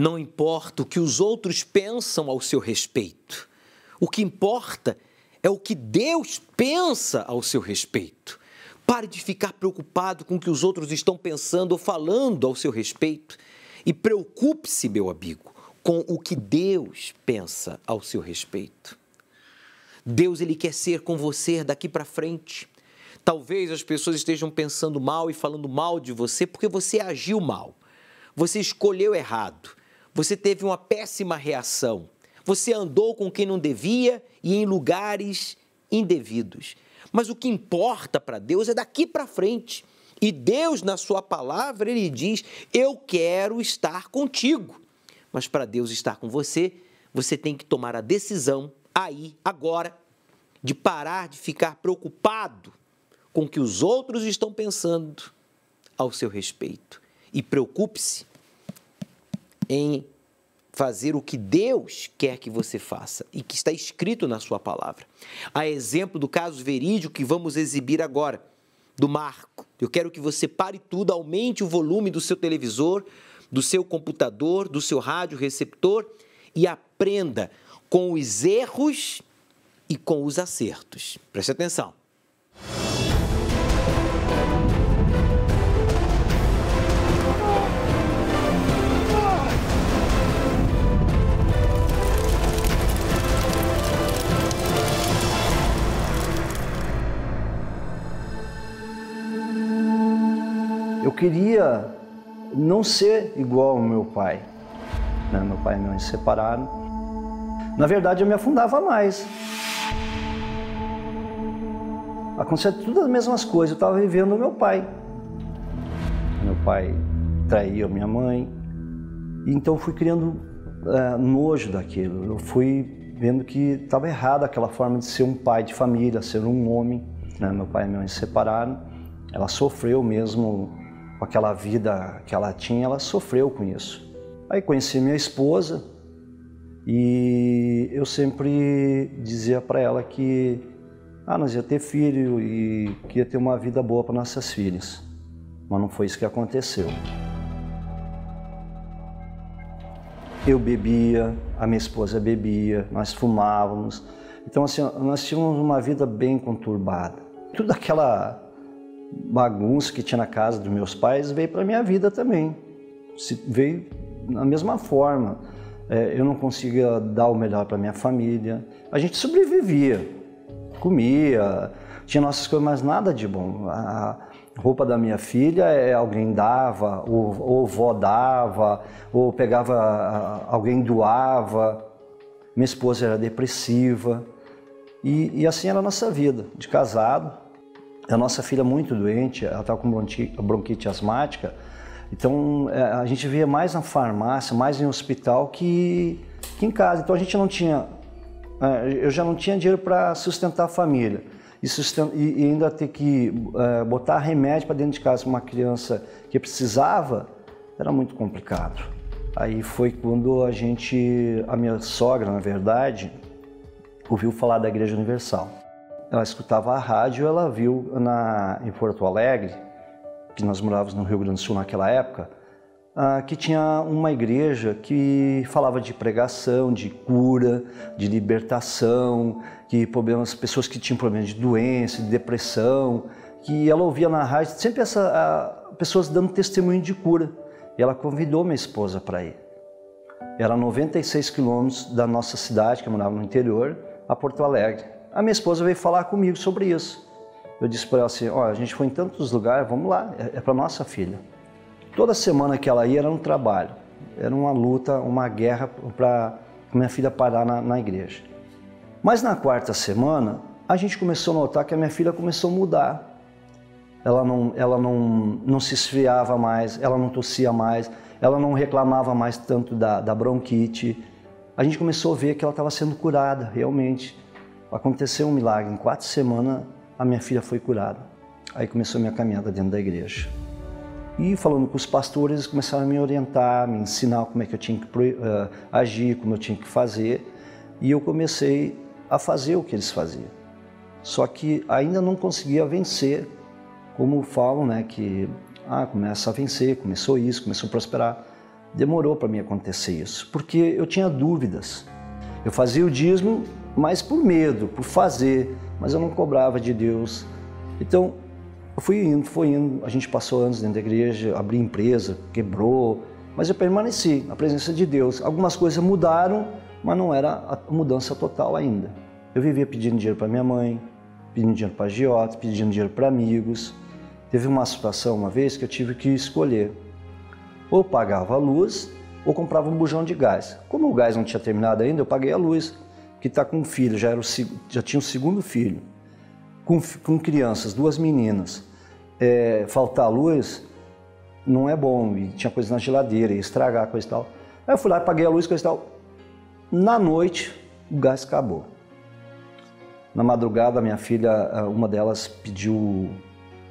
Não importa o que os outros pensam ao seu respeito. O que importa é o que Deus pensa ao seu respeito. Pare de ficar preocupado com o que os outros estão pensando ou falando ao seu respeito. E preocupe-se, meu amigo, com o que Deus pensa ao seu respeito. Deus, Ele quer ser com você daqui para frente. Talvez as pessoas estejam pensando mal e falando mal de você porque você agiu mal. Você escolheu errado. Você teve uma péssima reação. Você andou com quem não devia e em lugares indevidos. Mas o que importa para Deus é daqui para frente. E Deus, na sua palavra, Ele diz, eu quero estar contigo. Mas para Deus estar com você, você tem que tomar a decisão aí, agora, de parar de ficar preocupado com o que os outros estão pensando ao seu respeito. E preocupe-se em fazer o que Deus quer que você faça e que está escrito na sua palavra. A exemplo do caso verídico que vamos exibir agora, do Marco. Eu quero que você pare tudo, aumente o volume do seu televisor, do seu computador, do seu rádio receptor e aprenda com os erros e com os acertos. Preste atenção. Eu queria não ser igual ao meu pai. Meu pai e minha mãe se separaram. Na verdade, eu me afundava mais. Acontecia tudo as mesmas coisas. Eu estava vivendo o meu pai. Meu pai traía minha mãe. Então, fui criando nojo daquilo. Eu fui vendo que estava errado aquela forma de ser um pai de família, ser um homem. Meu pai e minha mãe se separaram. Ela sofreu mesmo com aquela vida que ela tinha, ela sofreu com isso. Aí conheci minha esposa e eu sempre dizia para ela que nós ia ter filho e que ia ter uma vida boa para nossas filhas. Mas não foi isso que aconteceu. Eu bebia, a minha esposa bebia, nós fumávamos. Então assim, nós tínhamos uma vida bem conturbada. Tudo aquela bagunça que tinha na casa dos meus pais veio para a minha vida também. Veio da mesma forma. Eu não conseguia dar o melhor para minha família. A gente sobrevivia, comia, tinha nossas coisas, mas nada de bom. A roupa da minha filha alguém dava, ou vó dava, ou pegava, alguém doava. Minha esposa era depressiva. E assim era a nossa vida, de casado. A nossa filha muito doente, ela estava com bronquite asmática, então a gente via mais na farmácia, mais em hospital que em casa. Então a gente não tinha, eu já não tinha dinheiro para sustentar a família e ainda ter que botar remédio para dentro de casa para uma criança que precisava, era muito complicado. Aí foi quando a minha sogra, na verdade, ouviu falar da Igreja Universal. Ela escutava a rádio, ela viu em Porto Alegre, que nós morávamos no Rio Grande do Sul naquela época, que tinha uma igreja que falava de pregação, de cura, de libertação, pessoas que tinham problemas de doença, de depressão, que ela ouvia na rádio sempre pessoas dando testemunho de cura. E ela convidou minha esposa para ir. Era 96 quilômetros da nossa cidade, que eu morava no interior, a Porto Alegre. A minha esposa veio falar comigo sobre isso. Eu disse para ela assim, a gente foi em tantos lugares, vamos lá, é para nossa filha. Toda semana que ela ia era um trabalho, era uma luta, uma guerra para minha filha parar na igreja. Mas na quarta semana, a gente começou a notar que a minha filha começou a mudar. Ela não se esfriava mais, ela não tossia mais, ela não reclamava mais tanto da bronquite. A gente começou a ver que ela estava sendo curada, realmente. Aconteceu um milagre, em 4 semanas a minha filha foi curada. Aí começou a minha caminhada dentro da igreja. E falando com os pastores, eles começaram a me orientar, me ensinar como é que eu tinha que agir, como eu tinha que fazer. E eu comecei a fazer o que eles faziam. Só que ainda não conseguia vencer, como falam, né, que começa a vencer, começou isso, começou a prosperar. Demorou para mim acontecer isso, porque eu tinha dúvidas. Eu fazia o dízimo, mas por medo, por fazer, mas eu não cobrava de Deus. Então, eu fui indo, a gente passou anos dentro da igreja, abri empresa, quebrou, mas eu permaneci na presença de Deus. Algumas coisas mudaram, mas não era a mudança total ainda. Eu vivia pedindo dinheiro para minha mãe, pedindo dinheiro para agiota, pedindo dinheiro para amigos. Teve uma situação uma vez que eu tive que escolher. Ou pagava a luz, ou comprava um bujão de gás. Como o gás não tinha terminado ainda, eu paguei a luz, que está com um filho, já tinha o segundo filho, com crianças, 2 meninas. Faltar luz não é bom, e tinha coisa na geladeira, ia estragar, coisa e tal. Aí eu fui lá e paguei a luz, coisa e tal. Na noite, o gás acabou. Na madrugada, minha filha, uma delas pediu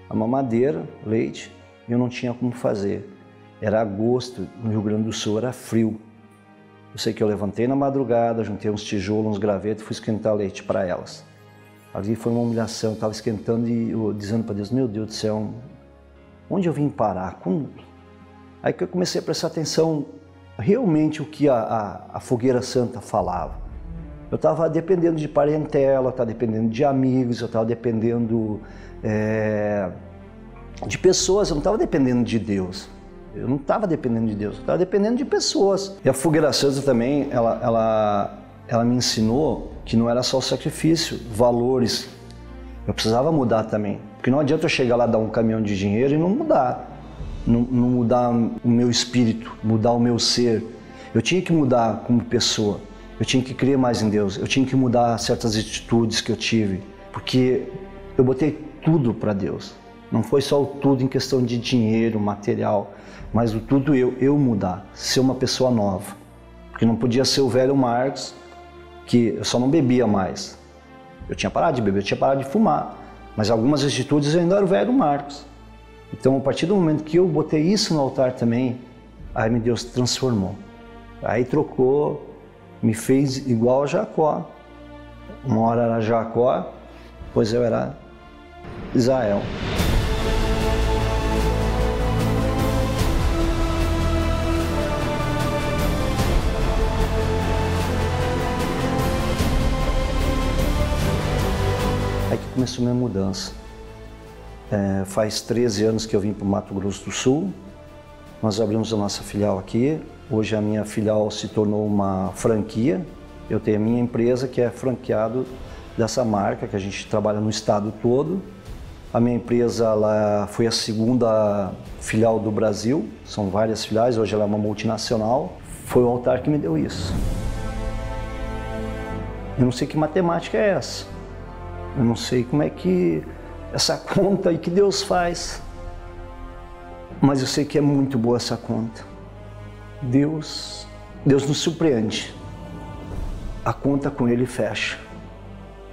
a mamadeira, leite, e eu não tinha como fazer. Era agosto, no Rio Grande do Sul, era frio. Eu sei que eu levantei na madrugada, juntei uns tijolos, uns gravetos e fui esquentar leite para elas. Ali foi uma humilhação, eu estava esquentando e eu, dizendo para Deus, meu Deus do céu, onde eu vim parar? Como? Aí que eu comecei a prestar atenção realmente o que a fogueira santa falava. Eu estava dependendo de parentela, eu estava dependendo de amigos, eu estava dependendo de pessoas, eu não estava dependendo de Deus. Eu não estava dependendo de Deus, eu estava dependendo de pessoas. E a fogueira santa também, ela me ensinou que não era só o sacrifício, valores. Eu precisava mudar também. Porque não adianta eu chegar lá, dar um caminhão de dinheiro e não mudar. Não mudar o meu espírito, mudar o meu ser. Eu tinha que mudar como pessoa. Eu tinha que crer mais em Deus. Eu tinha que mudar certas atitudes que eu tive. Porque eu botei tudo para Deus. Não foi só o tudo em questão de dinheiro, material, mas o tudo eu mudar, ser uma pessoa nova. Porque não podia ser o velho Marcos, que eu só não bebia mais. Eu tinha parado de beber, eu tinha parado de fumar, mas algumas atitudes eu ainda era o velho Marcos. Então, a partir do momento que eu botei isso no altar também, aí Deus transformou. Aí trocou, me fez igual a Jacó. Uma hora era Jacó, depois eu era Israel. Aí que começou a minha mudança. Faz 13 anos que eu vim para o Mato Grosso do Sul. Nós abrimos a nossa filial aqui. Hoje a minha filial se tornou uma franquia. Eu tenho a minha empresa que é franqueado dessa marca, que a gente trabalha no estado todo. A minha empresa ela foi a segunda filial do Brasil. São várias filiais, hoje ela é uma multinacional. Foi o altar que me deu isso. Eu não sei que matemática é essa. Eu não sei como é que essa conta aí que Deus faz. Mas eu sei que é muito boa essa conta. Deus nos surpreende. A conta com Ele fecha.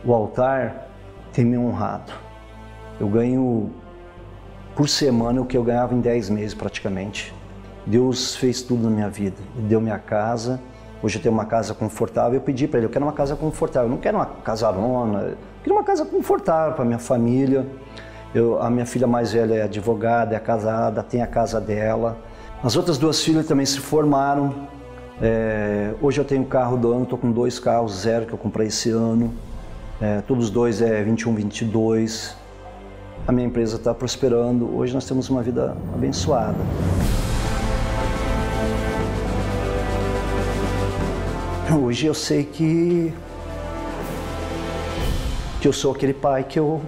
O altar tem me honrado. Eu ganho por semana o que eu ganhava em 10 meses praticamente. Deus fez tudo na minha vida. Ele deu minha casa. Hoje eu tenho uma casa confortável. Eu pedi para Ele, eu quero uma casa confortável. Eu não quero uma casarona. Eu quero uma casa confortável para minha família. A minha filha mais velha é advogada, é casada, tem a casa dela. As outras 2 filhas também se formaram. Hoje eu tenho carro do ano, estou com 2 carros, 0 que eu comprei esse ano. Todos os 2 é 21, 22. A minha empresa está prosperando. Hoje nós temos uma vida abençoada. Hoje eu sei que eu sou aquele pai que eu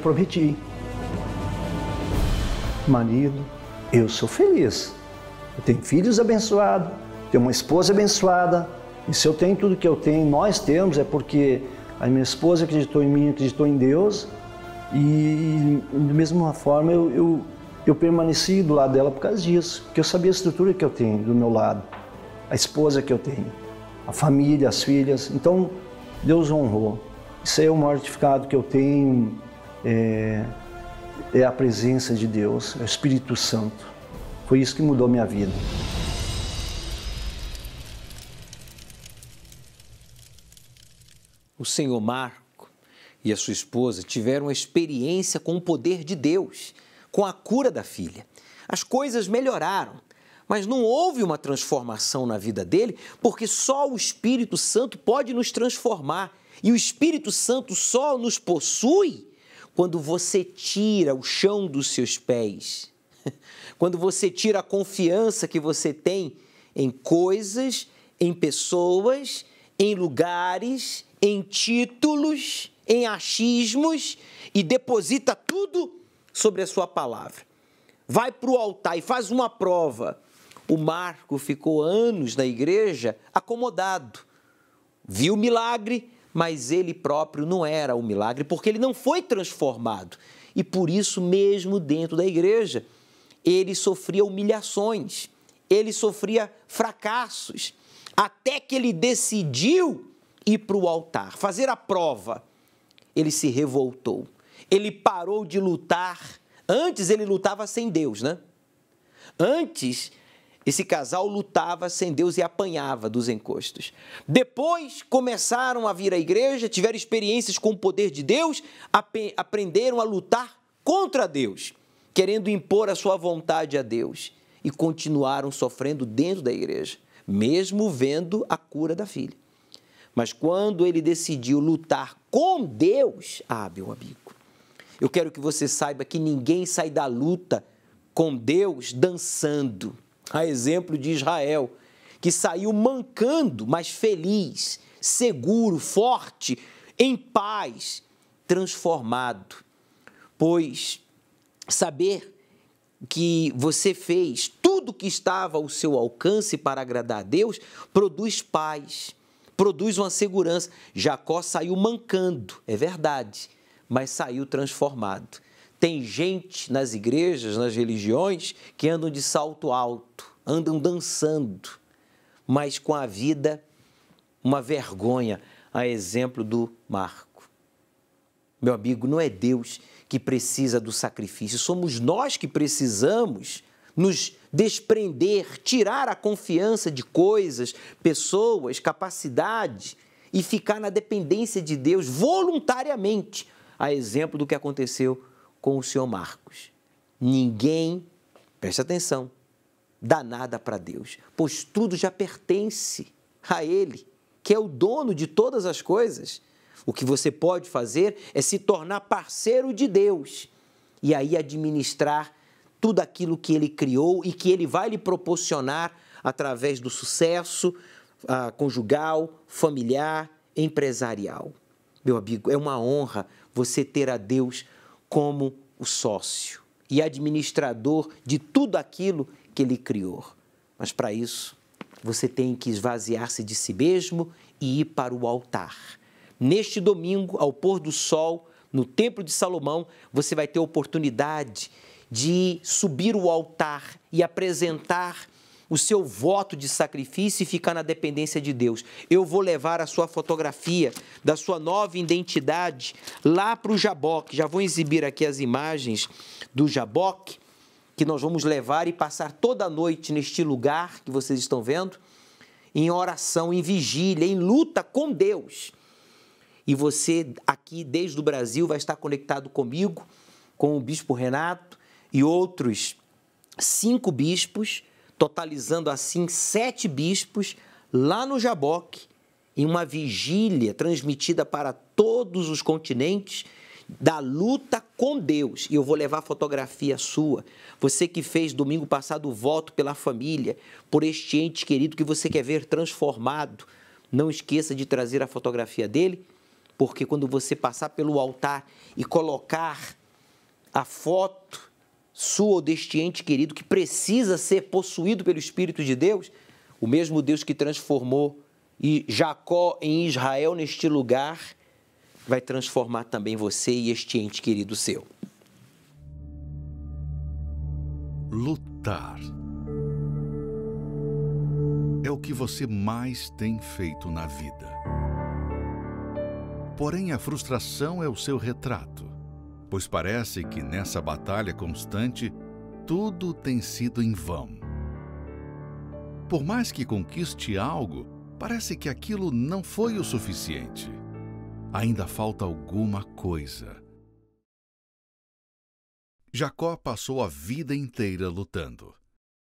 prometi. Marido, eu sou feliz. Eu tenho filhos abençoados, tenho uma esposa abençoada. E se eu tenho tudo que eu tenho, nós temos, é porque a minha esposa acreditou em mim, acreditou em Deus. E da mesma forma eu permaneci do lado dela por causa disso. Porque eu sabia a estrutura que eu tenho do meu lado, a esposa que eu tenho, a família, as filhas. Então Deus honrou. Isso aí é o maior certificado que eu tenho. É a presença de Deus, é o Espírito Santo. Foi isso que mudou minha vida. O senhor Marco e a sua esposa tiveram uma experiência com o poder de Deus. com a cura da filha. As coisas melhoraram, mas não houve uma transformação na vida dele, porque só o Espírito Santo pode nos transformar. E o Espírito Santo só nos possui quando você tira o chão dos seus pés, quando você tira a confiança que você tem em coisas, em pessoas, em lugares, em títulos, em achismos e deposita tudo sobre a sua palavra. Vai para o altar e faz uma prova. O Marco ficou anos na igreja acomodado. Viu o milagre, mas ele próprio não era o milagre, porque ele não foi transformado. E por isso, mesmo dentro da igreja, ele sofria humilhações, ele sofria fracassos, até que ele decidiu ir para o altar, fazer a prova. Ele se revoltou, ele parou de lutar. Antes ele lutava sem Deus, né? Antes, esse casal lutava sem Deus e apanhava dos encostos. Depois começaram a vir à igreja, tiveram experiências com o poder de Deus, aprenderam a lutar contra Deus, querendo impor a sua vontade a Deus, e continuaram sofrendo dentro da igreja, mesmo vendo a cura da filha. Mas quando ele decidiu lutar com Deus, meu amigo, eu quero que você saiba que ninguém sai da luta com Deus dançando. A exemplo de Israel, que saiu mancando, mas feliz, seguro, forte, em paz, transformado. Pois saber que você fez tudo que estava ao seu alcance para agradar a Deus, produz paz, produz uma segurança. Jacó saiu mancando, é verdade, mas saiu transformado. Tem gente nas igrejas, nas religiões, que andam de salto alto, andam dançando, mas com a vida uma vergonha, a exemplo do Marco. Meu amigo, não é Deus que precisa do sacrifício, somos nós que precisamos nos desprender, tirar a confiança de coisas, pessoas, capacidade e ficar na dependência de Deus voluntariamente, a exemplo do que aconteceu com o senhor Marcos. Ninguém, preste atenção, dá nada para Deus, pois tudo já pertence a Ele, que é o dono de todas as coisas. O que você pode fazer é se tornar parceiro de Deus e aí administrar tudo aquilo que Ele criou e que Ele vai lhe proporcionar através do sucesso conjugal, familiar, empresarial. Meu amigo, é uma honra você ter a Deus como o sócio e administrador de tudo aquilo que Ele criou. Mas para isso, você tem que esvaziar-se de si mesmo e ir para o altar. Neste domingo, ao pôr do sol, no Templo de Salomão, você vai ter a oportunidade de subir o altar e apresentar o seu voto de sacrifício e ficar na dependência de Deus. Eu vou levar a sua fotografia da sua nova identidade lá para o Jaboque. Já vou exibir aqui as imagens do Jaboque, que nós vamos levar e passar toda a noite neste lugar que vocês estão vendo, em oração, em vigília, em luta com Deus. E você aqui desde o Brasil vai estar conectado comigo, com o Bispo Renato e outros 5 bispos, totalizando assim 7 bispos, lá no Jaboque, em uma vigília transmitida para todos os continentes, da luta com Deus. E eu vou levar fotografia sua. Você que fez domingo passado o voto pela família, por este ente querido que você quer ver transformado, não esqueça de trazer a fotografia dele, porque quando você passar pelo altar e colocar a foto sua ou deste ente querido que precisa ser possuído pelo Espírito de Deus, o mesmo Deus que transformou Jacó em Israel neste lugar, vai transformar também você e este ente querido seu. Lutar é o que você mais tem feito na vida. Porém, a frustração é o seu retrato, pois parece que nessa batalha constante, tudo tem sido em vão. Por mais que conquiste algo, parece que aquilo não foi o suficiente. Ainda falta alguma coisa. Jacó passou a vida inteira lutando.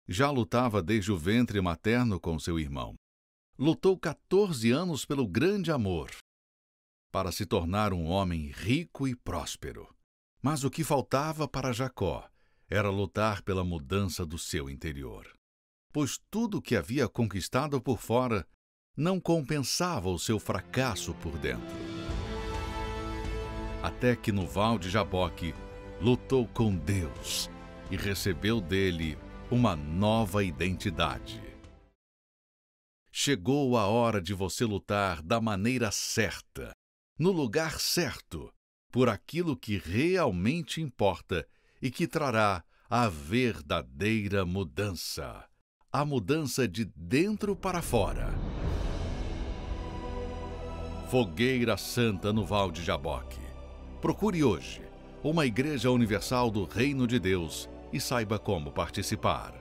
Já lutava desde o ventre materno com seu irmão. Lutou 14 anos pelo grande amor, para se tornar um homem rico e próspero. Mas o que faltava para Jacó era lutar pela mudança do seu interior, pois tudo o que havia conquistado por fora não compensava o seu fracasso por dentro. Até que no Val de Jaboque lutou com Deus e recebeu dele uma nova identidade. Chegou a hora de você lutar da maneira certa, no lugar certo, por aquilo que realmente importa e que trará a verdadeira mudança. A mudança de dentro para fora. Fogueira Santa no Val de Jaboque. Procure hoje uma Igreja Universal do Reino de Deus e saiba como participar.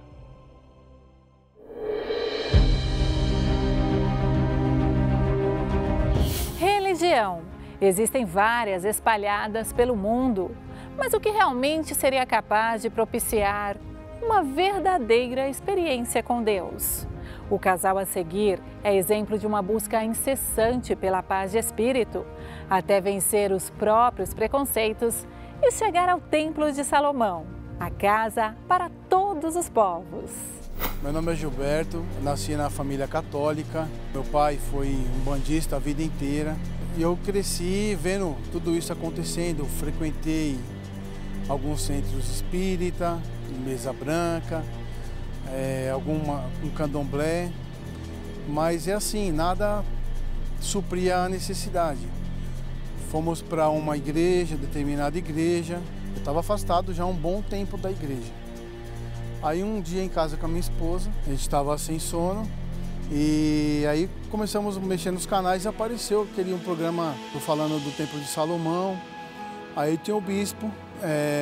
Religião. Existem várias espalhadas pelo mundo, mas o que realmente seria capaz de propiciar uma verdadeira experiência com Deus? O casal a seguir é exemplo de uma busca incessante pela paz de espírito, até vencer os próprios preconceitos e chegar ao Templo de Salomão, a casa para todos os povos. Meu nome é Gilberto, nasci na família católica, meu pai foi um bandista a vida inteira e eu cresci vendo tudo isso acontecendo, frequentei alguns centros espírita, mesa branca, um candomblé, mas é assim, nada supria a necessidade. Fomos para uma igreja, determinada igreja, eu estava afastado já há um bom tempo da igreja. Aí um dia em casa com a minha esposa, a gente estava sem sono e aí começamos a mexer nos canais e apareceu um programa falando do Templo de Salomão. Aí tinha o bispo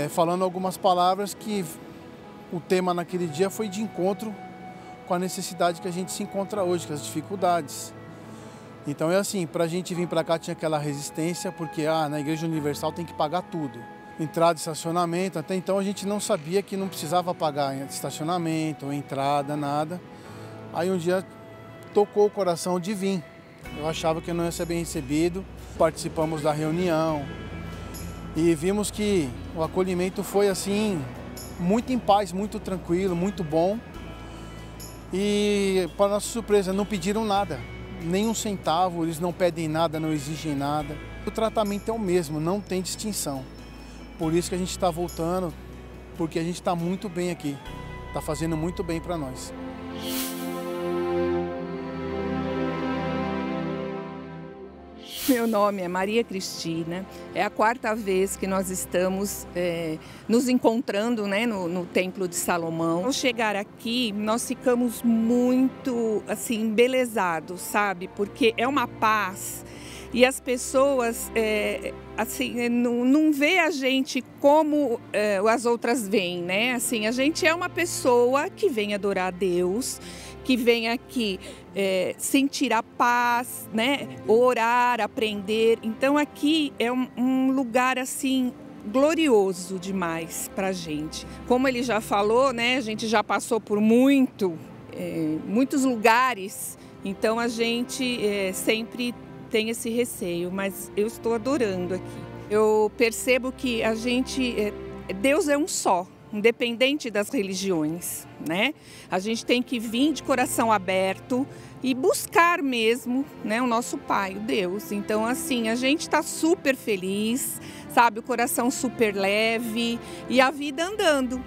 falando algumas palavras que o tema naquele dia foi de encontro com a necessidade que a gente se encontra hoje, com as dificuldades. Então é assim, para a gente vir para cá tinha aquela resistência, porque na Igreja Universal tem que pagar tudo. Entrada, estacionamento, até então a gente não sabia que não precisava pagar estacionamento, ou entrada, nada. Aí um dia tocou o coração de vir. Eu achava que eu não ia ser bem recebido, participamos da reunião e vimos que o acolhimento foi assim, muito em paz, muito tranquilo, muito bom. E para nossa surpresa, não pediram nada, nem um centavo, eles não pedem nada, não exigem nada. O tratamento é o mesmo, não tem distinção. Por isso que a gente está voltando, porque a gente está muito bem aqui, está fazendo muito bem para nós. Meu nome é Maria Cristina, é a 4ª vez que nós estamos nos encontrando, né, no Templo de Salomão. Ao chegar aqui, nós ficamos muito assim, embelezados, sabe? Porque é uma paz e as pessoas assim, não vê a gente como as outras veem, né? Assim, a gente é uma pessoa que vem adorar a Deus, que vem aqui sentir a paz, né? Orar, aprender. Então aqui é um lugar assim glorioso demais para a gente. Como ele já falou, né? A gente já passou por muitos lugares, então a gente sempre tem esse receio, mas eu estou adorando aqui. Eu percebo que a gente, Deus é um só, independente das religiões, né? A gente tem que vir de coração aberto e buscar mesmo, né, o nosso Pai, o Deus. Então, assim, a gente está super feliz, sabe? O coração super leve e a vida andando.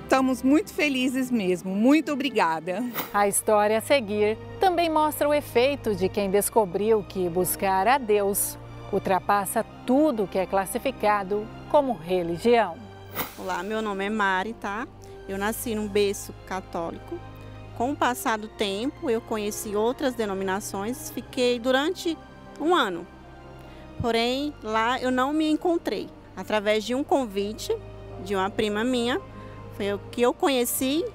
Estamos muito felizes mesmo. Muito obrigada. A história a seguir também mostra o efeito de quem descobriu que buscar a Deus ultrapassa tudo que é classificado como religião. Olá, meu nome é Mari, tá? Eu nasci num berço católico. Com o passar do tempo, eu conheci outras denominações, fiquei durante um ano. Porém, lá eu não me encontrei. Através de um convite de uma prima minha, foi que eu conheci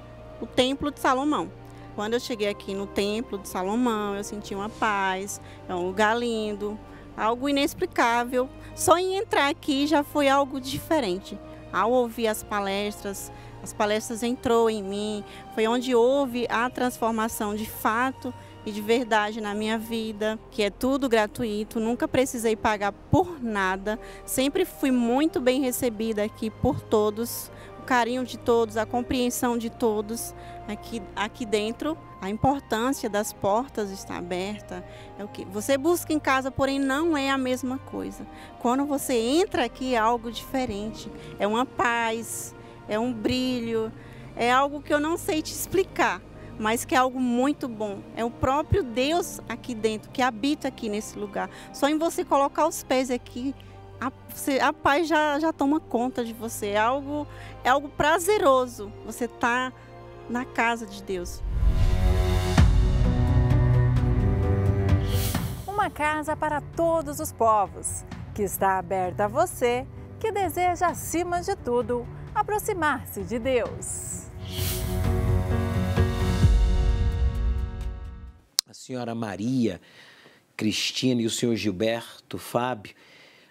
o Templo de Salomão. Quando eu cheguei aqui no Templo de Salomão, eu senti uma paz, é um lugar lindo, algo inexplicável. Só em entrar aqui já foi algo diferente, Ao ouvir as palestras entrou em mim, foi onde houve a transformação de fato e de verdade na minha vida, que é tudo gratuito, nunca precisei pagar por nada, sempre fui muito bem recebida aqui por todos, o carinho de todos, a compreensão de todos aqui dentro. A importância das portas está aberta, é o que você busca em casa, porém não é a mesma coisa. Quando você entra aqui é algo diferente, é uma paz, é um brilho, é algo que eu não sei te explicar, mas que é algo muito bom. É o próprio Deus aqui dentro, que habita aqui nesse lugar. Só em você colocar os pés aqui, a paz já toma conta de você. É algo prazeroso, você está na casa de Deus. Uma casa para todos os povos, que está aberta a você, que deseja, acima de tudo, aproximar-se de Deus. A senhora Maria Cristina e o senhor Gilberto Fábio,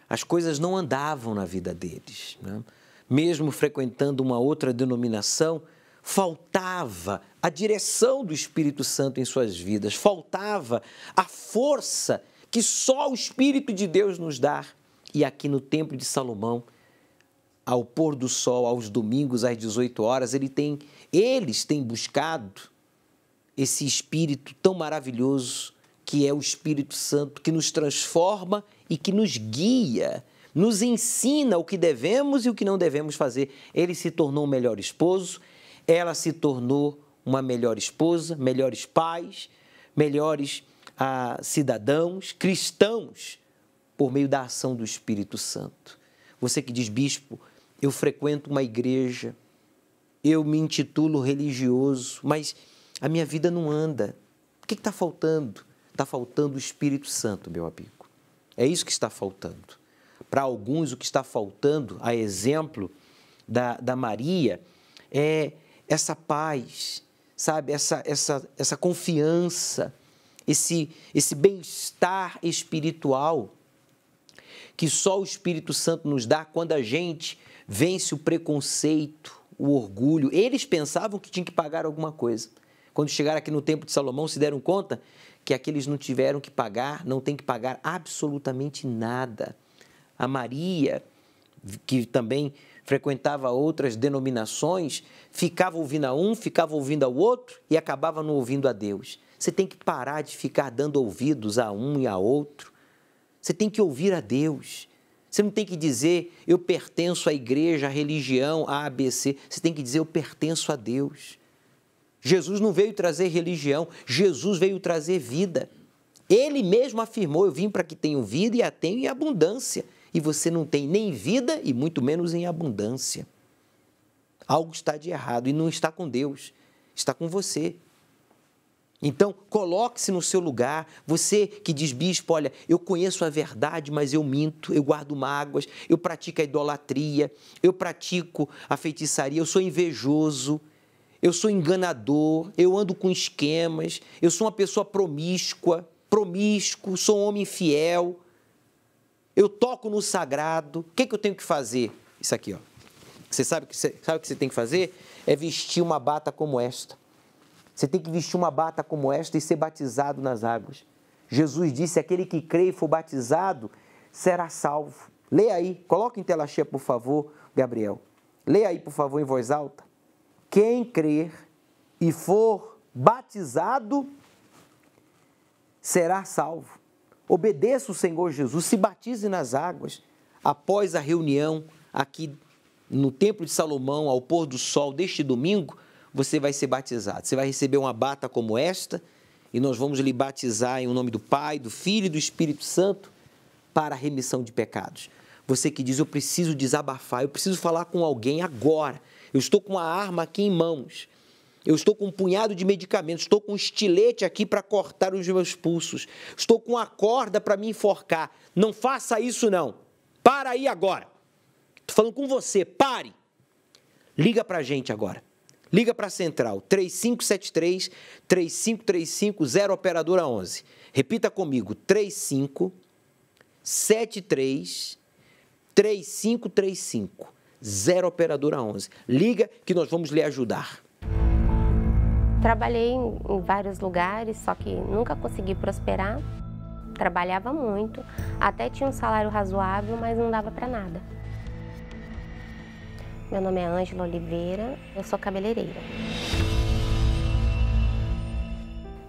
as coisas não andavam na vida deles, né? Mesmo frequentando uma outra denominação, faltava a direção do Espírito Santo em suas vidas, faltava a força que só o Espírito de Deus nos dá. E aqui no Templo de Salomão, ao pôr do sol, aos domingos, às 18 horas, eles têm buscado esse Espírito tão maravilhoso, que é o Espírito Santo, que nos transforma e que nos guia, nos ensina o que devemos e o que não devemos fazer. Ele se tornou um melhor esposo, ela se tornou uma melhor esposa, melhores pais, melhores cidadãos, cristãos, por meio da ação do Espírito Santo. Você que diz, bispo, eu frequento uma igreja, eu me intitulo religioso, mas a minha vida não anda. O que está faltando? Está faltando o Espírito Santo, meu amigo. É isso que está faltando. Para alguns, o que está faltando, a exemplo da Maria, é essa paz, sabe? Essa confiança, esse bem-estar espiritual que só o Espírito Santo nos dá quando a gente vence o preconceito, o orgulho. Eles pensavam que tinham que pagar alguma coisa. Quando chegaram aqui no Templo de Salomão, se deram conta que aqueles não tiveram que pagar, não tem que pagar absolutamente nada. A Maria, que também frequentava outras denominações, ficava ouvindo a um, ficava ouvindo ao outro e acabava não ouvindo a Deus. Você tem que parar de ficar dando ouvidos a um e a outro. Você tem que ouvir a Deus. Você não tem que dizer, eu pertenço à igreja, à religião, à ABC. Você tem que dizer, eu pertenço a Deus. Jesus não veio trazer religião, Jesus veio trazer vida. Ele mesmo afirmou, eu vim para que tenham vida e a tenham em abundância. E você não tem nem vida e muito menos em abundância. Algo está de errado e não está com Deus, está com você. Então, coloque-se no seu lugar. Você que diz, bispo, olha, eu conheço a verdade, mas eu minto, eu guardo mágoas, eu pratico a idolatria, eu pratico a feitiçaria, eu sou invejoso, eu sou enganador, eu ando com esquemas, eu sou uma pessoa promíscuo, sou um homem infiel, eu toco no sagrado. O que eu tenho que fazer? Isso aqui, ó. Você sabe o que você tem que fazer? É vestir uma bata como esta. Você tem que vestir uma bata como esta e ser batizado nas águas. Jesus disse, aquele que crê e for batizado será salvo. Leia aí, coloca em tela cheia, por favor, Gabriel. Leia aí, por favor, em voz alta. Quem crer e for batizado será salvo. Obedeça o Senhor Jesus, se batize nas águas. Após a reunião aqui no Templo de Salomão, ao pôr do sol deste domingo, você vai ser batizado. Você vai receber uma bata como esta e nós vamos lhe batizar em nome do Pai, do Filho e do Espírito Santo para a remissão de pecados. Você que diz, eu preciso desabafar, eu preciso falar com alguém agora. Eu estou com uma arma aqui em mãos. Eu estou com um punhado de medicamentos, estou com um estilete aqui para cortar os meus pulsos. Estou com uma corda para me enforcar. Não faça isso não. Para aí agora. Estou falando com você, pare. Liga para a gente agora. Liga para a central, 3573-3535, 0 operadora 11. Repita comigo, 3573-3535, 0 operadora 11. Liga que nós vamos lhe ajudar. Trabalhei em vários lugares, só que nunca consegui prosperar. Trabalhava muito, até tinha um salário razoável, mas não dava para nada. Meu nome é Ângela Oliveira, eu sou cabeleireira.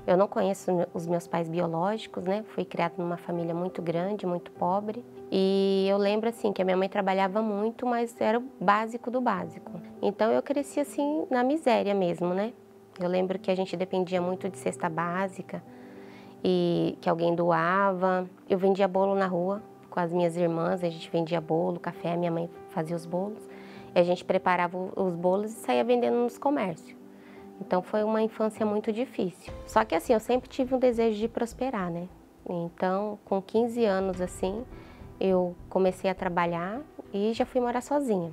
Eu não conheço os meus pais biológicos, né? Fui criada numa família muito grande, muito pobre. E eu lembro, assim, que a minha mãe trabalhava muito, mas era o básico do básico. Então eu cresci, assim, na miséria mesmo, né? Eu lembro que a gente dependia muito de cesta básica e que alguém doava. Eu vendia bolo na rua com as minhas irmãs, a gente vendia bolo, café, minha mãe fazia os bolos. E a gente preparava os bolos e saía vendendo nos comércios. Então foi uma infância muito difícil. Só que assim, eu sempre tive um desejo de prosperar, né? Então, com 15 anos assim, eu comecei a trabalhar e já fui morar sozinha.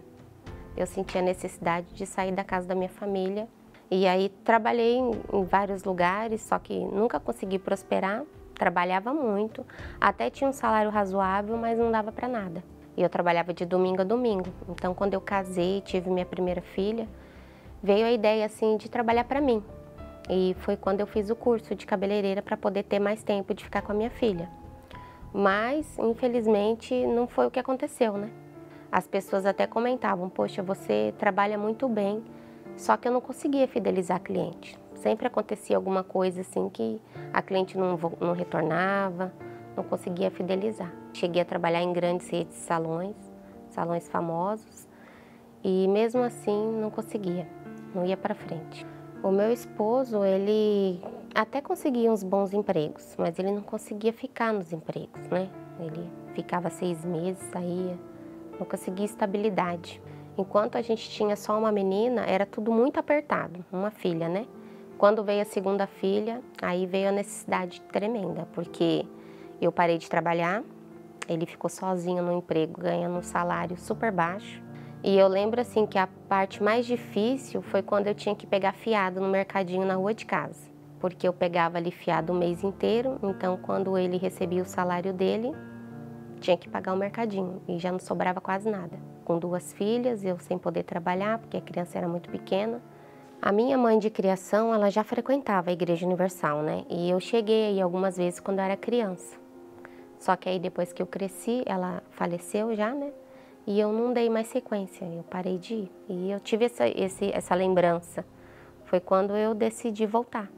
Eu senti a necessidade de sair da casa da minha família. E aí trabalhei em vários lugares, só que nunca consegui prosperar. Trabalhava muito, até tinha um salário razoável, mas não dava para nada. E eu trabalhava de domingo a domingo. Então, quando eu casei, tive minha primeira filha, veio a ideia assim de trabalhar para mim. E foi quando eu fiz o curso de cabeleireira para poder ter mais tempo de ficar com a minha filha. Mas, infelizmente, não foi o que aconteceu, né? As pessoas até comentavam, poxa, você trabalha muito bem, só que eu não conseguia fidelizar a cliente. Sempre acontecia alguma coisa assim que a cliente não retornava, não conseguia fidelizar. Cheguei a trabalhar em grandes redes de salões famosos, e mesmo assim não conseguia, não ia para frente. O meu esposo, ele até conseguia uns bons empregos, mas ele não conseguia ficar nos empregos, né? Ele ficava 6 meses, saía, não conseguia estabilidade. Enquanto a gente tinha só uma menina, era tudo muito apertado, uma filha, né? Quando veio a segunda filha, aí veio a necessidade tremenda, porque eu parei de trabalhar, ele ficou sozinho no emprego, ganhando um salário super baixo. E eu lembro assim que a parte mais difícil foi quando eu tinha que pegar fiado no mercadinho na rua de casa. Porque eu pegava ali fiado o mês inteiro, então quando ele recebia o salário dele, tinha que pagar o mercadinho e já não sobrava quase nada. Com 2 filhas, eu sem poder trabalhar, porque a criança era muito pequena. A minha mãe de criação, ela já frequentava a Igreja Universal, né? E eu cheguei aí algumas vezes quando eu era criança. Só que aí depois que eu cresci, ela faleceu já, né? E eu não dei mais sequência, eu parei de ir. E eu tive essa lembrança. Foi quando eu decidi voltar.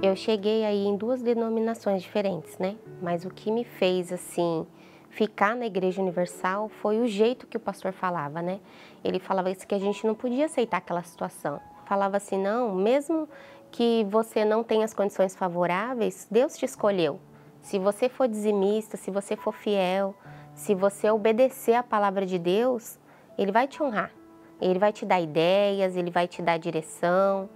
Eu cheguei aí em 2 denominações diferentes, né? Mas o que me fez, assim, ficar na Igreja Universal foi o jeito que o pastor falava, né? Ele falava isso, que a gente não podia aceitar aquela situação. Falava assim, não, mesmo que você não tenha as condições favoráveis, Deus te escolheu. Se você for dizimista, se você for fiel, se você obedecer à palavra de Deus, Ele vai te honrar. Ele vai te dar ideias, Ele vai te dar direção.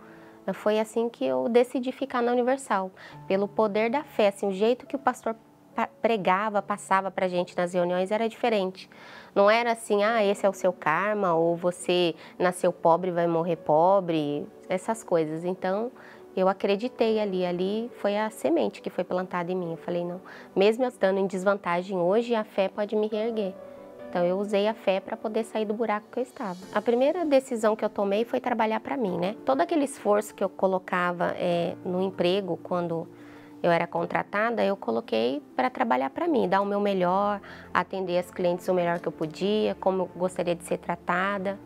Foi assim que eu decidi ficar na Universal, pelo poder da fé. Assim, o jeito que o pastor pregava, passava pra gente nas reuniões era diferente. Não era assim, esse é o seu karma, ou você nasceu pobre e vai morrer pobre, essas coisas. Então, eu acreditei ali foi a semente que foi plantada em mim. Eu falei, não, mesmo eu estando em desvantagem hoje, a fé pode me reerguer. Então, eu usei a fé para poder sair do buraco que eu estava. A primeira decisão que eu tomei foi trabalhar para mim, né? Todo aquele esforço que eu colocava no emprego, quando eu era contratada, eu coloquei para trabalhar para mim, dar o meu melhor, atender as clientes o melhor que eu podia, como eu gostaria de ser tratada.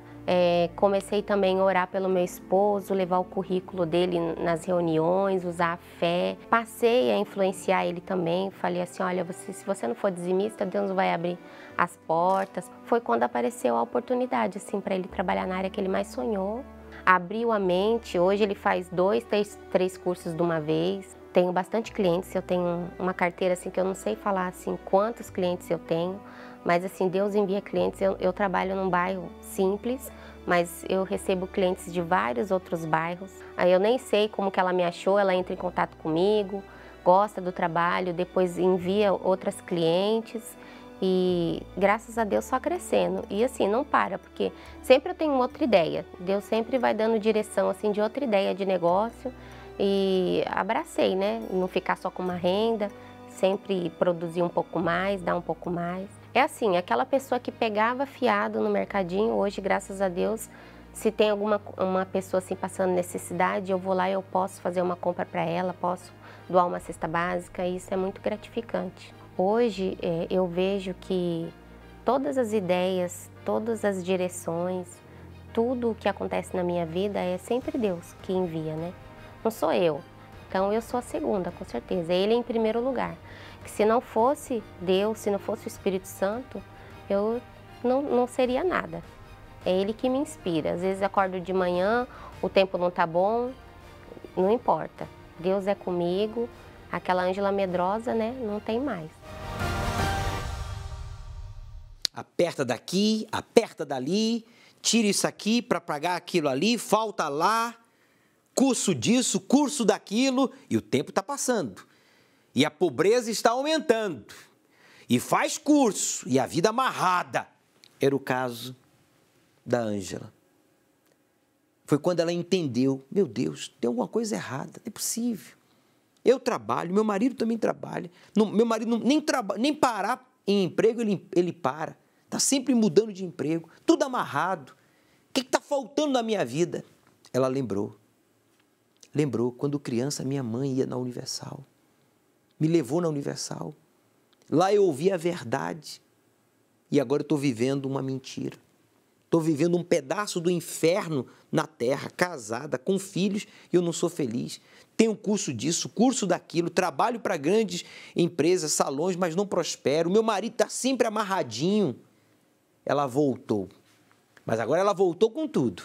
Comecei também a orar pelo meu esposo, levar o currículo dele nas reuniões, usar a fé. Passei a influenciar ele também, falei assim, olha, se você não for dizimista, Deus vai abrir as portas. Foi quando apareceu a oportunidade assim, para ele trabalhar na área que ele mais sonhou. Abriu a mente, hoje ele faz 2, 3 cursos de uma vez. Tenho bastante clientes, eu tenho uma carteira assim que eu não sei falar assim quantos clientes eu tenho, mas assim, Deus envia clientes. Eu trabalho num bairro simples, mas eu recebo clientes de vários outros bairros. Aí eu nem sei como que ela me achou, ela entra em contato comigo, gosta do trabalho, depois envia outras clientes e graças a Deus só crescendo. E assim, não para, porque sempre eu tenho outra ideia. Deus sempre vai dando direção assim de outra ideia de negócio. E abracei, né? Não ficar só com uma renda, sempre produzir um pouco mais, dar um pouco mais. É assim, aquela pessoa que pegava fiado no mercadinho, hoje, graças a Deus, se tem uma pessoa assim passando necessidade, eu vou lá e eu posso fazer uma compra para ela, posso doar uma cesta básica, e isso é muito gratificante. Hoje, eu vejo que todas as ideias, todas as direções, tudo o que acontece na minha vida é sempre Deus que envia, né? Não sou eu. Então, eu sou a segunda, com certeza. Ele em primeiro lugar. Que se não fosse Deus, se não fosse o Espírito Santo, eu não seria nada. É Ele que me inspira. Às vezes acordo de manhã, o tempo não tá bom, não importa. Deus é comigo, aquela Ângela medrosa, né, não tem mais. Aperta daqui, aperta dali, tira isso aqui para pagar aquilo ali, falta lá, curso disso, curso daquilo, e o tempo está passando. E a pobreza está aumentando. E faz curso, e a vida amarrada. Era o caso da Ângela. Foi quando ela entendeu, meu Deus, tem alguma coisa errada, não é possível. Eu trabalho, meu marido também trabalha. Meu marido nem parar em emprego, ele para. Está sempre mudando de emprego, tudo amarrado. O que está faltando na minha vida? Ela lembrou. Lembrou, quando criança, minha mãe ia na Universal. Me levou na Universal. Lá eu ouvi a verdade. E agora eu estou vivendo uma mentira. Estou vivendo um pedaço do inferno na terra, casada, com filhos, e eu não sou feliz. Tenho curso disso, curso daquilo, trabalho para grandes empresas, salões, mas não prospero. Meu marido está sempre amarradinho. Ela voltou. Mas agora ela voltou com tudo.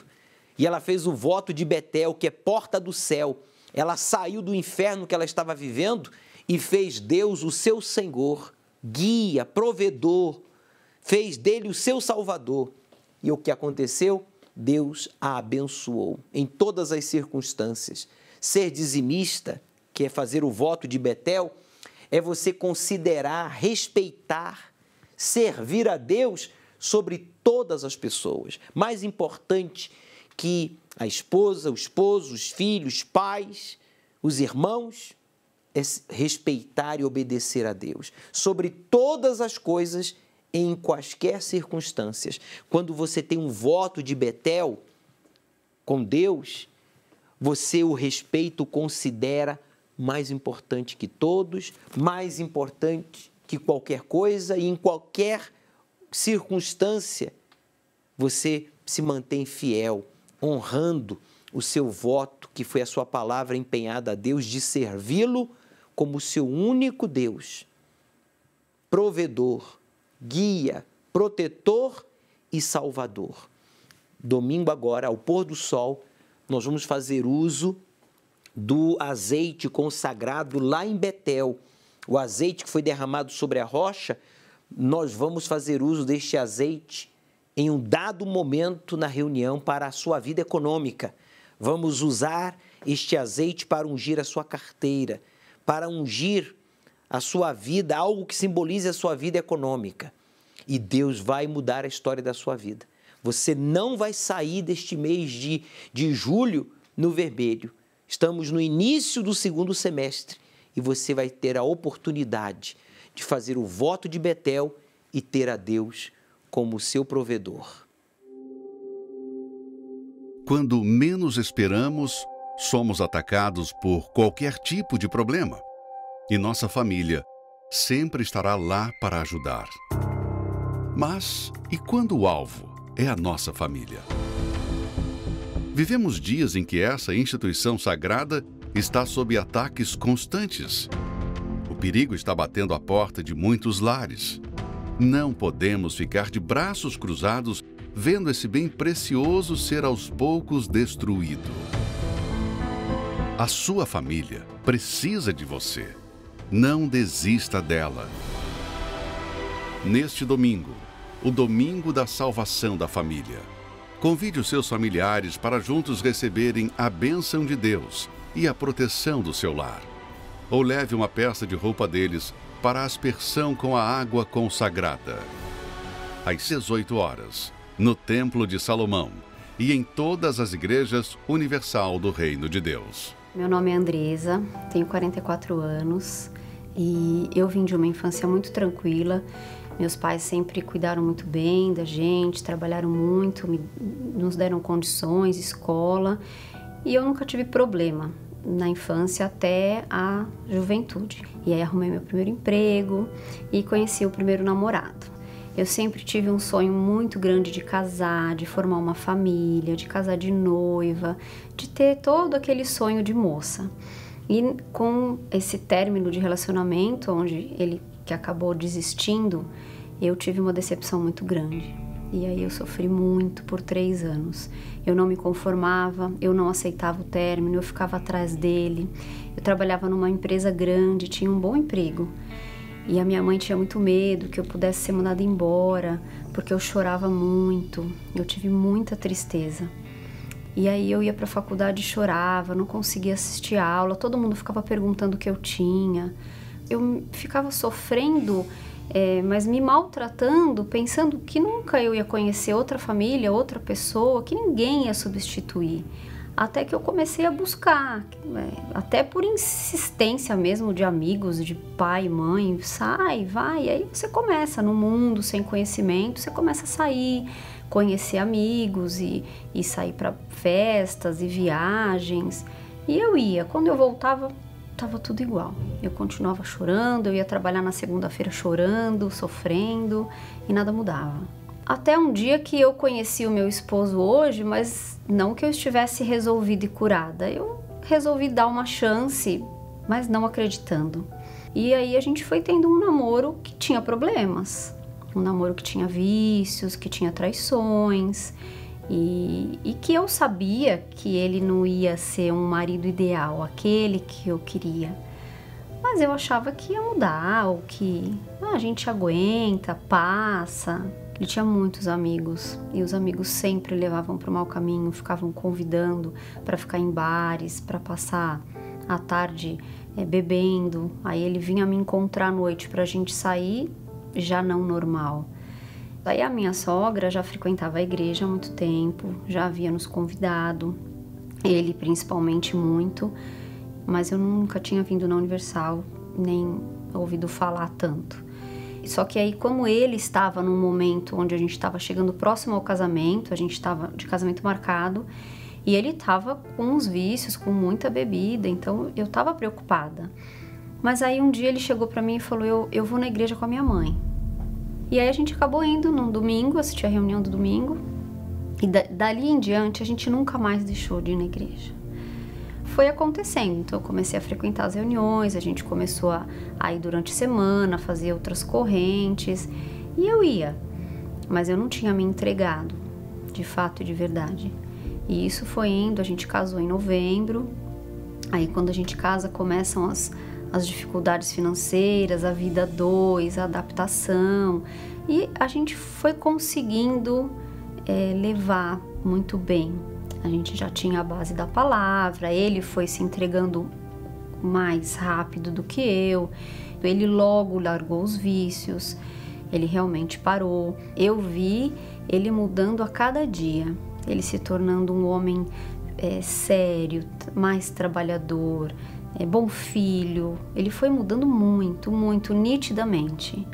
E ela fez o voto de Betel, que é porta do céu. Ela saiu do inferno que ela estava vivendo e fez Deus o seu Senhor, guia, provedor, fez dele o seu Salvador. E o que aconteceu? Deus a abençoou em todas as circunstâncias. Ser dizimista, que é fazer o voto de Betel, é você considerar, respeitar, servir a Deus sobre todas as pessoas. Mais importante que a esposa, o esposo, os filhos, os pais, os irmãos, é respeitar e obedecer a Deus. Sobre todas as coisas, em quaisquer circunstâncias. Quando você tem um voto de Betel com Deus, você o respeita, o considera mais importante que todos, mais importante que qualquer coisa, e em qualquer circunstância você se mantém fiel, honrando o seu voto, que foi a sua palavra empenhada a Deus, de servi-lo como seu único Deus, provedor, guia, protetor e salvador. Domingo agora, ao pôr do sol, nós vamos fazer uso do azeite consagrado lá em Betel. O azeite que foi derramado sobre a rocha, nós vamos fazer uso deste azeite em um dado momento na reunião para a sua vida econômica. Vamos usar este azeite para ungir a sua carteira, para ungir a sua vida, algo que simbolize a sua vida econômica. E Deus vai mudar a história da sua vida. Você não vai sair deste mês de julho no vermelho. Estamos no início do segundo semestre e você vai ter a oportunidade de fazer o voto de Betel e ter a Deus como seu provedor. Quando menos esperamos, somos atacados por qualquer tipo de problema. E nossa família sempre estará lá para ajudar. Mas e quando o alvo é a nossa família? Vivemos dias em que essa instituição sagrada está sob ataques constantes. O perigo está batendo à porta de muitos lares. Não podemos ficar de braços cruzados vendo esse bem precioso ser aos poucos destruído. A sua família precisa de você. Não desista dela. Neste domingo, o domingo da salvação da família, convide os seus familiares para juntos receberem a bênção de Deus e a proteção do seu lar. Ou leve uma peça de roupa deles para a aspersão com a água consagrada. Às 18 horas, no Templo de Salomão e em todas as igrejas universal do Reino de Deus. Meu nome é Andresa, tenho 44 anos e eu vim de uma infância muito tranquila Meus pais sempre cuidaram muito bem da gente, trabalharam muito, nos deram condições, escola, e eu nunca tive problema na infância até a juventude. E aí arrumei meu primeiro emprego e conheci o primeiro namorado. Eu sempre tive um sonho muito grande de casar, de formar uma família, de casar de noiva, de ter todo aquele sonho de moça. E com esse término de relacionamento, onde ele que acabou desistindo, eu tive uma decepção muito grande. E aí eu sofri muito por 3 anos. Eu não me conformava, eu não aceitava o término, eu ficava atrás dele. Eu trabalhava numa empresa grande, tinha um bom emprego. E a minha mãe tinha muito medo que eu pudesse ser mandada embora, porque eu chorava muito, eu tive muita tristeza. E aí eu ia para a faculdade e chorava, não conseguia assistir a aula, todo mundo ficava perguntando o que eu tinha. Eu ficava sofrendo, mas me maltratando, pensando que nunca eu ia conhecer outra família, outra pessoa, que ninguém ia substituir. Até que eu comecei a buscar, até por insistência mesmo de amigos, de pai, mãe, sai, vai. E aí você começa no mundo sem conhecimento, você começa a sair, conhecer amigos e sair para festas e viagens. E eu ia, quando eu voltava, estava tudo igual. Eu continuava chorando, eu ia trabalhar na segunda-feira chorando, sofrendo e nada mudava. Até um dia que eu conheci o meu esposo hoje, mas não que eu estivesse resolvida e curada. Eu resolvi dar uma chance, mas não acreditando. E aí a gente foi tendo um namoro que tinha problemas. Um namoro que tinha vícios, que tinha traições. E que eu sabia que ele não ia ser um marido ideal, aquele que eu queria. Mas eu achava que ia mudar, ou que a gente aguenta, passa. Ele tinha muitos amigos e os amigos sempre levavam para o mau caminho, ficavam convidando para ficar em bares, para passar a tarde bebendo. Aí ele vinha me encontrar à noite para a gente sair, já não normal. Aí a minha sogra já frequentava a igreja há muito tempo, já havia nos convidado, ele principalmente muito, mas eu nunca tinha vindo na Universal, nem ouvido falar tanto. Só que aí, como ele estava num momento onde a gente estava chegando próximo ao casamento, a gente estava de casamento marcado, e ele estava com os vícios, com muita bebida, então eu estava preocupada. Mas aí um dia ele chegou para mim e falou, eu vou na igreja com a minha mãe. E aí a gente acabou indo num domingo, assistir a reunião do domingo, e dali em diante a gente nunca mais deixou de ir na igreja. Foi acontecendo, então eu comecei a frequentar as reuniões, a gente começou a ir durante a semana, fazer outras correntes, e eu ia, mas eu não tinha me entregado, de fato e de verdade. E isso foi indo, a gente casou em novembro, aí quando a gente casa começam as dificuldades financeiras, a vida a dois, a adaptação, e a gente foi conseguindo levar muito bem. A gente já tinha a base da palavra, ele foi se entregando mais rápido do que eu, ele logo largou os vícios, ele realmente parou. Eu vi ele mudando a cada dia, ele se tornando um homem sério, mais trabalhador, bom filho, ele foi mudando muito, muito nitidamente.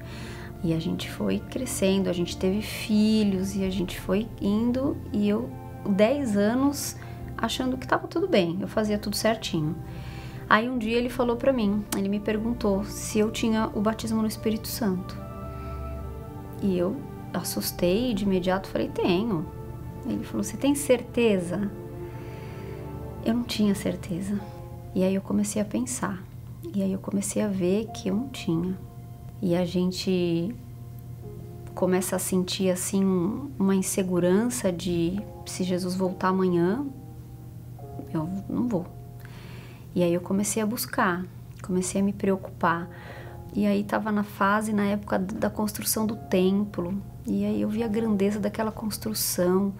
E a gente foi crescendo, a gente teve filhos e a gente foi indo e eu 10 anos achando que estava tudo bem, eu fazia tudo certinho. Aí um dia ele falou para mim, ele me perguntou se eu tinha o batismo no Espírito Santo. E eu assustei e de imediato falei, tenho. Ele falou, você tem certeza? Eu não tinha certeza. E aí eu comecei a pensar, e aí eu comecei a ver que eu não tinha. E a gente começa a sentir assim uma insegurança de se Jesus voltar amanhã, eu não vou. E aí eu comecei a buscar, comecei a me preocupar. E aí estava na época da construção do templo, e aí eu vi a grandeza daquela construção,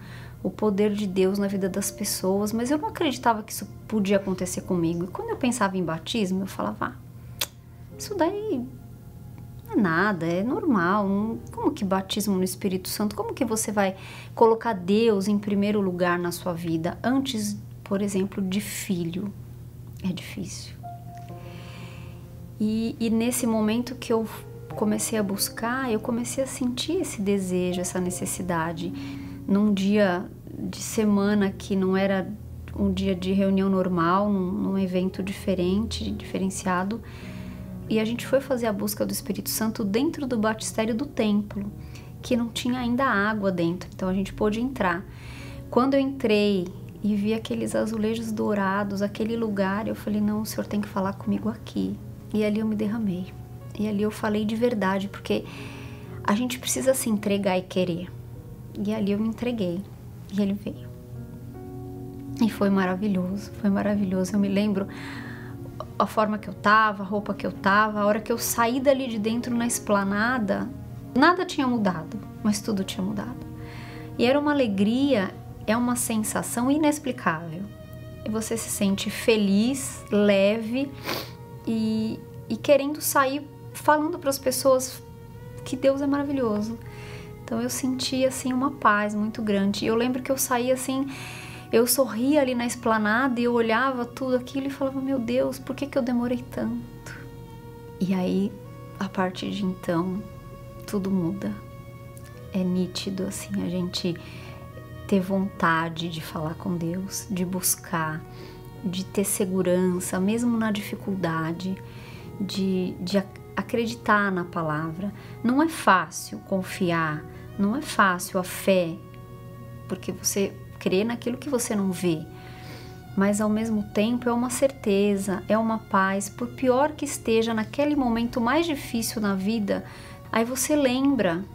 o poder de Deus na vida das pessoas, mas eu não acreditava que isso podia acontecer comigo. E quando eu pensava em batismo, eu falava, isso daí não é nada, é normal. Como que batismo no Espírito Santo? Como que você vai colocar Deus em primeiro lugar na sua vida antes, por exemplo, de filho? É difícil. E nesse momento que eu comecei a buscar, eu comecei a sentir esse desejo, essa necessidade. Num dia de semana que não era um dia de reunião normal, num evento diferenciado, e a gente foi fazer a busca do Espírito Santo dentro do batistério do templo, que não tinha ainda água dentro, então a gente pôde entrar. Quando eu entrei e vi aqueles azulejos dourados, aquele lugar, eu falei, não, o Senhor tem que falar comigo aqui. E ali eu me derramei. E ali eu falei de verdade, porque a gente precisa se entregar e querer. E ali eu me entreguei. E ele veio. E foi maravilhoso, foi maravilhoso. Eu me lembro a forma que eu tava, a roupa que eu tava, a hora que eu saí dali de dentro na esplanada, nada tinha mudado, mas tudo tinha mudado. E era uma alegria, é uma sensação inexplicável. E você se sente feliz, leve e querendo sair falando para as pessoas que Deus é maravilhoso. Então eu senti assim uma paz muito grande. E eu lembro que eu saí assim, eu sorria ali na esplanada e eu olhava tudo aquilo e falava, meu Deus, por que eu demorei tanto? E aí, a partir de então, tudo muda. É nítido assim, a gente ter vontade de falar com Deus, de buscar, de ter segurança, mesmo na dificuldade, de acreditar na palavra. Não é fácil confiar, não é fácil a fé, porque você crê naquilo que você não vê, mas ao mesmo tempo é uma certeza, é uma paz, por pior que esteja naquele momento mais difícil na vida, aí você lembra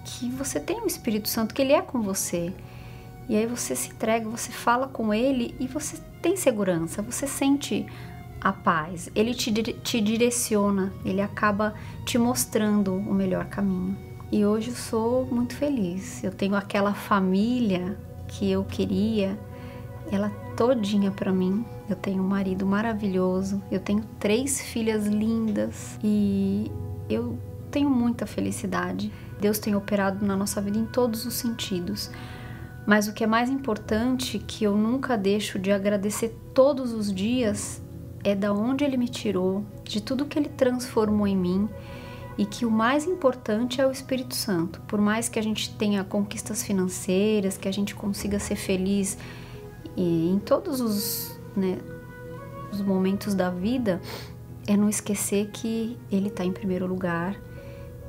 que você tem o Espírito Santo, que Ele é com você, e aí você se entrega, você fala com Ele e você tem segurança, você sente a paz, Ele te direciona, Ele acaba te mostrando o melhor caminho. E hoje eu sou muito feliz, eu tenho aquela família que eu queria, ela todinha para mim. Eu tenho um marido maravilhoso, eu tenho 3 filhas lindas e eu tenho muita felicidade. Deus tem operado na nossa vida em todos os sentidos. Mas o que é mais importante, que eu nunca deixo de agradecer todos os dias, é da onde Ele me tirou, de tudo que Ele transformou em mim, e que o mais importante é o Espírito Santo. Por mais que a gente tenha conquistas financeiras, que a gente consiga ser feliz em todos os momentos da vida, é não esquecer que Ele está em primeiro lugar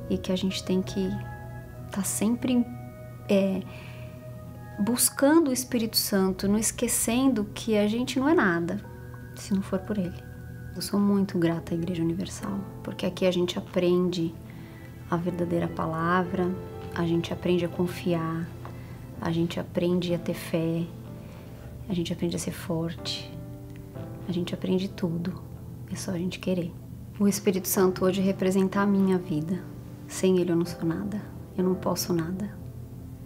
e que a gente tem que estar sempre buscando o Espírito Santo, não esquecendo que a gente não é nada se não for por Ele. Eu sou muito grata à Igreja Universal, porque aqui a gente aprende a verdadeira palavra, a gente aprende a confiar, a gente aprende a ter fé, a gente aprende a ser forte, a gente aprende tudo, é só a gente querer. O Espírito Santo hoje representa a minha vida. Sem Ele eu não sou nada, eu não posso nada.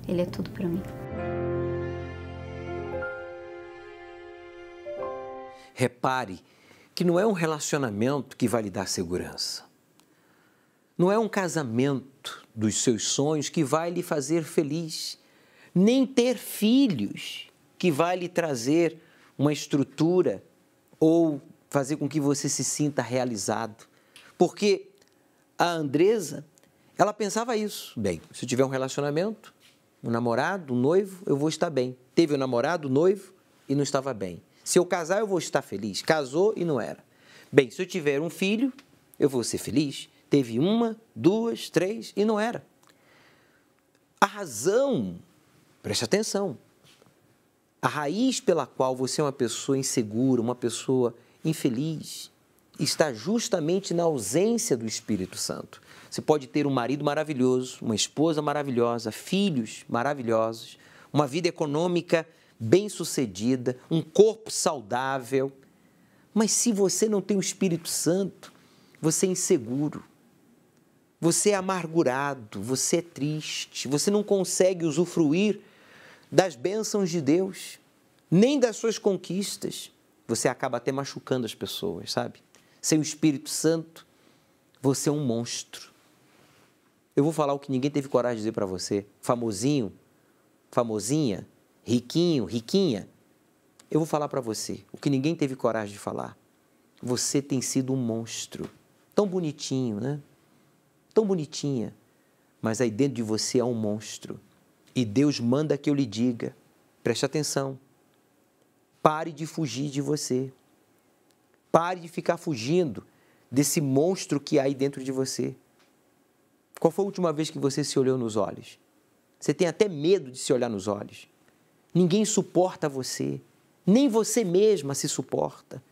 Ele é tudo para mim. Repare que não é um relacionamento que vai lhe dar segurança. Não é um casamento dos seus sonhos que vai lhe fazer feliz. Nem ter filhos que vai lhe trazer uma estrutura ou fazer com que você se sinta realizado. Porque a Andresa, ela pensava isso. Bem, se eu tiver um relacionamento, um namorado, um noivo, eu vou estar bem. Teve um namorado, um noivo e não estava bem. Se eu casar, eu vou estar feliz. Casou e não era. Bem, se eu tiver um filho, eu vou ser feliz. Teve 1, 2, 3 e não era. A razão, preste atenção, a raiz pela qual você é uma pessoa insegura, uma pessoa infeliz, está justamente na ausência do Espírito Santo. Você pode ter um marido maravilhoso, uma esposa maravilhosa, filhos maravilhosos, uma vida econômica bem-sucedida, um corpo saudável, mas se você não tem o Espírito Santo, você é inseguro, você é amargurado, você é triste, você não consegue usufruir das bênçãos de Deus, nem das suas conquistas. Você acaba até machucando as pessoas, sabe? Sem o Espírito Santo, você é um monstro. Eu vou falar o que ninguém teve coragem de dizer para você. Famosinho, famosinha, riquinho, riquinha. Eu vou falar para você o que ninguém teve coragem de falar. Você tem sido um monstro. Tão bonitinho, né? tão bonitinha, mas aí dentro de você há um monstro. E Deus manda que eu lhe diga, preste atenção, pare de fugir de você. Pare de ficar fugindo desse monstro que há aí dentro de você. Qual foi a última vez que você se olhou nos olhos? Você tem até medo de se olhar nos olhos. Ninguém suporta você, nem você mesma se suporta.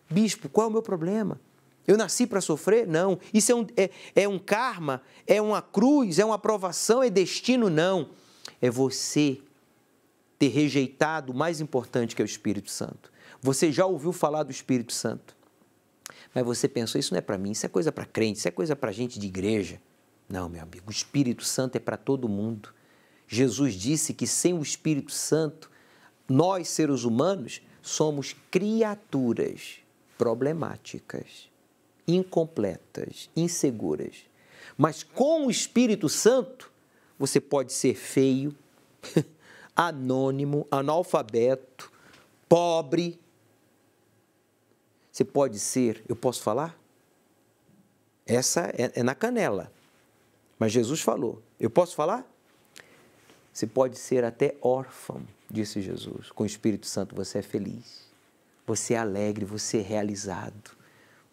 Bispo, qual é o meu problema? Eu nasci para sofrer? Não. Isso é um karma? É uma cruz? É uma aprovação? É destino? Não. É você ter rejeitado o mais importante, que é o Espírito Santo. Você já ouviu falar do Espírito Santo, mas você pensou, isso não é para mim, isso é coisa para crente, isso é coisa para gente de igreja. Não, meu amigo, o Espírito Santo é para todo mundo. Jesus disse que sem o Espírito Santo, nós, seres humanos, somos criaturas problemáticas, incompletas, inseguras. Mas com o Espírito Santo, você pode ser feio, anônimo, analfabeto, pobre. Você pode ser, eu posso falar? Essa é na canela. Mas Jesus falou, eu posso falar? Você pode ser até órfão, disse Jesus. Com o Espírito Santo você é feliz, você é alegre, você é realizado.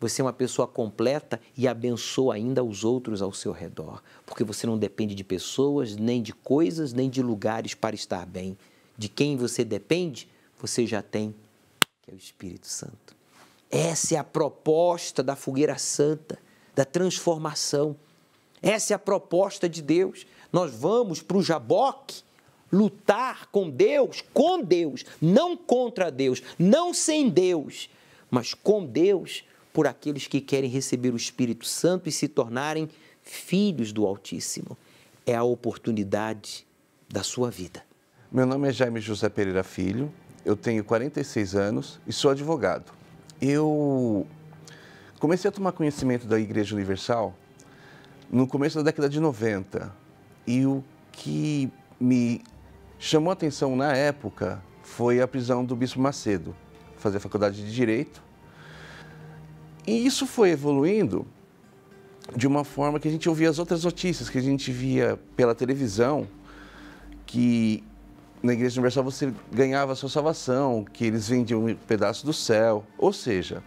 Você é uma pessoa completa e abençoa ainda os outros ao seu redor, porque você não depende de pessoas, nem de coisas, nem de lugares para estar bem. De quem você depende, você já tem, que é o Espírito Santo. Essa é a proposta da fogueira santa, da transformação. Essa é a proposta de Deus. Nós vamos para o Jaboque lutar com Deus, não contra Deus, não sem Deus, mas com Deus, por aqueles que querem receber o Espírito Santo e se tornarem filhos do Altíssimo. É a oportunidade da sua vida. Meu nome é Jaime José Pereira Filho, eu tenho 46 anos e sou advogado. Eu comecei a tomar conhecimento da Igreja Universal no começo da década de 90 e o que me chamou a atenção na época foi a prisão do Bispo Macedo, fazer faculdade de Direito. E isso foi evoluindo de uma forma que a gente ouvia as outras notícias, que a gente via pela televisão, que na Igreja Universal você ganhava a sua salvação, que eles vendiam um pedaço do céu. Ou seja,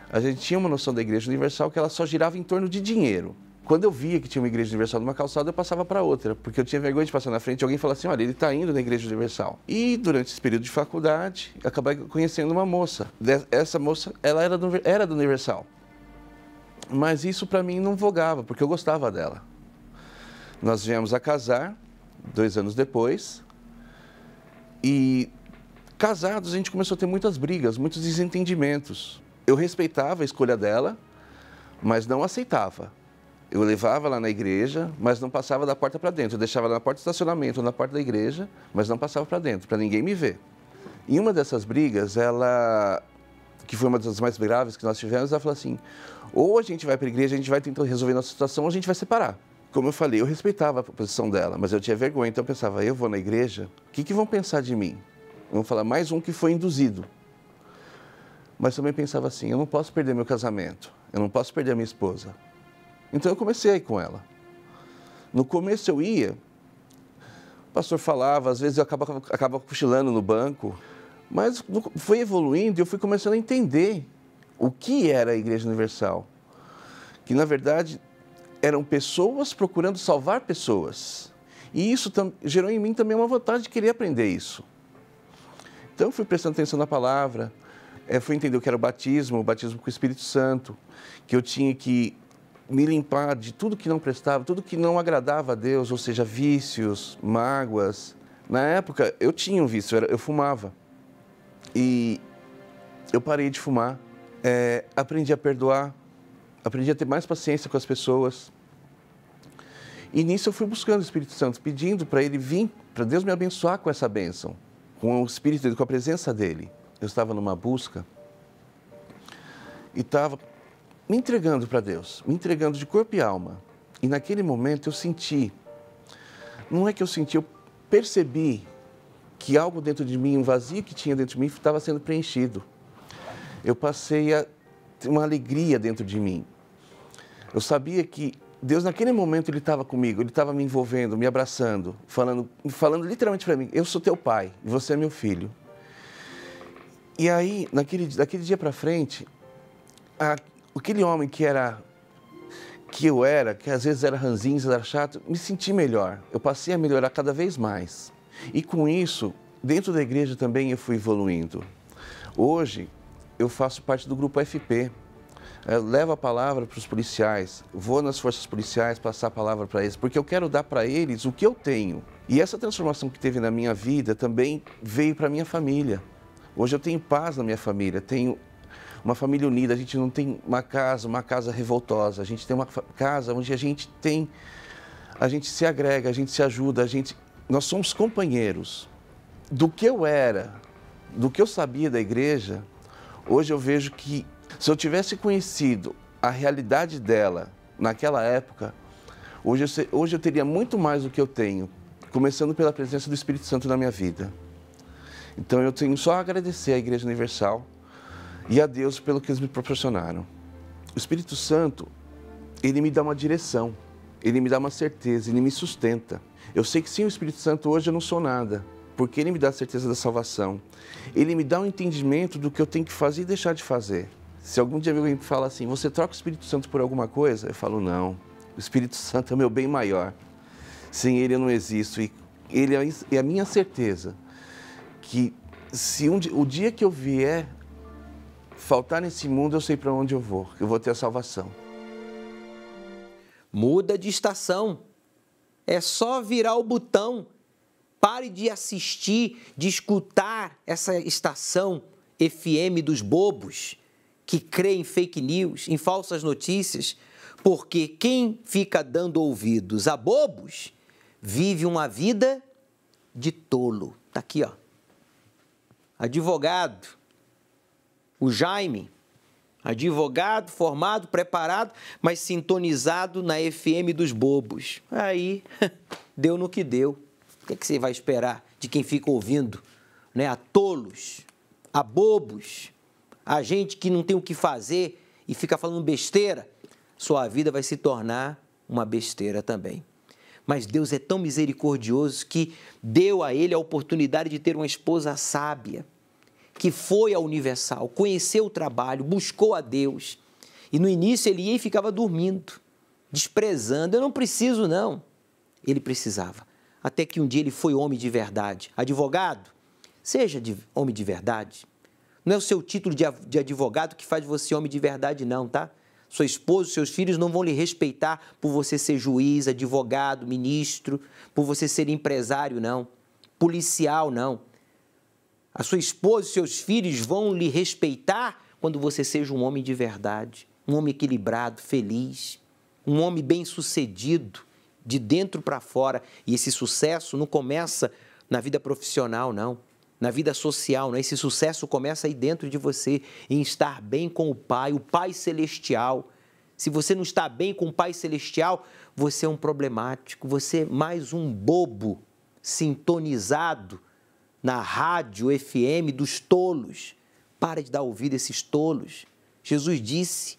a gente tinha uma noção da Igreja Universal que ela só girava em torno de dinheiro. Quando eu via que tinha uma Igreja Universal numa calçada, eu passava para outra, porque eu tinha vergonha de passar na frente e alguém falar assim, olha, ele está indo na Igreja Universal. E durante esse período de faculdade, acabei conhecendo uma moça. Essa moça, ela era do Universal. Mas isso para mim não vogava, porque eu gostava dela. Nós viemos a casar 2 anos depois e casados a gente começou a ter muitas brigas, muitos desentendimentos. Eu respeitava a escolha dela, mas não aceitava. Eu levava ela na igreja, mas não passava da porta para dentro. Eu deixava ela na porta do estacionamento ou na porta da igreja, mas não passava para dentro, para ninguém me ver. Em uma dessas brigas, ela, que foi uma das mais graves que nós tivemos, ela falou assim, ou a gente vai para a igreja, a gente vai tentar resolver nossa situação, ou a gente vai separar. Como eu falei, eu respeitava a posição dela, mas eu tinha vergonha, então eu pensava, eu vou na igreja, o que vão pensar de mim? Vão falar, mais um que foi induzido. Mas também pensava assim, eu não posso perder meu casamento, eu não posso perder a minha esposa. Então eu comecei a ir com ela. No começo eu ia, o pastor falava, às vezes eu acabava cochilando no banco, mas foi evoluindo e eu fui começando a entender o que era a Igreja Universal. Que na verdade eram pessoas procurando salvar pessoas. E isso gerou em mim também uma vontade de querer aprender isso. Então eu fui prestando atenção na palavra, fui entender o que era o batismo com o Espírito Santo, que eu tinha que me limpar de tudo que não prestava, tudo que não agradava a Deus, ou seja, vícios, mágoas. Na época, eu tinha um vício, eu fumava. E eu parei de fumar, aprendi a perdoar, aprendi a ter mais paciência com as pessoas. E nisso eu fui buscando o Espírito Santo, pedindo para ele vir, para Deus me abençoar com essa bênção, com o Espírito dele, com a presença dele. Eu estava numa busca e estava me entregando para Deus, me entregando de corpo e alma. E naquele momento eu senti, não é que eu senti, eu percebi que algo dentro de mim, um vazio que tinha dentro de mim, estava sendo preenchido. Eu passei a ter uma alegria dentro de mim. Eu sabia que Deus naquele momento Ele estava comigo, Ele estava me envolvendo, me abraçando, falando literalmente para mim, eu sou teu pai e você é meu filho. E aí, daquele dia para frente, aquele homem que às vezes era ranzinza, era chato, me senti melhor. Eu passei a melhorar cada vez mais. E com isso, dentro da igreja também eu fui evoluindo. Hoje, eu faço parte do grupo FP. Eu levo a palavra para os policiais, vou nas forças policiais passar a palavra para eles, porque eu quero dar para eles o que eu tenho. E essa transformação que teve na minha vida também veio para a minha família. Hoje eu tenho paz na minha família, tenho uma família unida, a gente não tem uma casa revoltosa, a gente tem uma casa onde a gente se agrega, a gente se ajuda, nós somos companheiros. Do que eu era, do que eu sabia da igreja, hoje eu vejo que se eu tivesse conhecido a realidade dela naquela época, hoje eu teria muito mais do que eu tenho, começando pela presença do Espírito Santo na minha vida. Então eu tenho só a agradecer à Igreja Universal e a Deus pelo que eles me proporcionaram. O Espírito Santo, ele me dá uma direção, ele me dá uma certeza, ele me sustenta. Eu sei que sem o Espírito Santo hoje eu não sou nada, porque ele me dá a certeza da salvação. Ele me dá um entendimento do que eu tenho que fazer e deixar de fazer. Se algum dia alguém me fala assim, você troca o Espírito Santo por alguma coisa? Eu falo, não, o Espírito Santo é o meu bem maior. Sem ele eu não existo. E ele é a minha certeza que se o dia que eu vier faltar nesse mundo, eu sei para onde eu vou ter a salvação. Muda de estação. É só virar o botão. Pare de assistir, de escutar essa estação FM dos bobos que crê em fake news, em falsas notícias, porque quem fica dando ouvidos a bobos vive uma vida de tolo. Está aqui, ó. Advogado, o Jaime, advogado, formado, preparado, mas sintonizado na FM dos bobos. Aí, deu no que deu. O que você vai esperar de quem fica ouvindo, né? A tolos, a bobos, a gente que não tem o que fazer e fica falando besteira? Sua vida vai se tornar uma besteira também. Mas Deus é tão misericordioso que deu a ele a oportunidade de ter uma esposa sábia, que foi à Universal, conheceu o trabalho, buscou a Deus. E no início ele ia e ficava dormindo, desprezando. Eu não preciso, não. Ele precisava. Até que um dia ele foi homem de verdade. Advogado, seja homem de verdade. Não é o seu título de advogado que faz você homem de verdade, não, tá? Sua esposa, seus filhos não vão lhe respeitar por você ser juiz, advogado, ministro, por você ser empresário, não. Policial, não. A sua esposa e seus filhos vão lhe respeitar quando você seja um homem de verdade, um homem equilibrado, feliz, um homem bem-sucedido, de dentro para fora. E esse sucesso não começa na vida profissional, não. Na vida social, não. Esse sucesso começa aí dentro de você, em estar bem com o Pai Celestial. Se você não está bem com o Pai Celestial, você é um problemático, você é mais um bobo sintonizado na rádio FM dos tolos. Para de dar ouvido a esses tolos. Jesus disse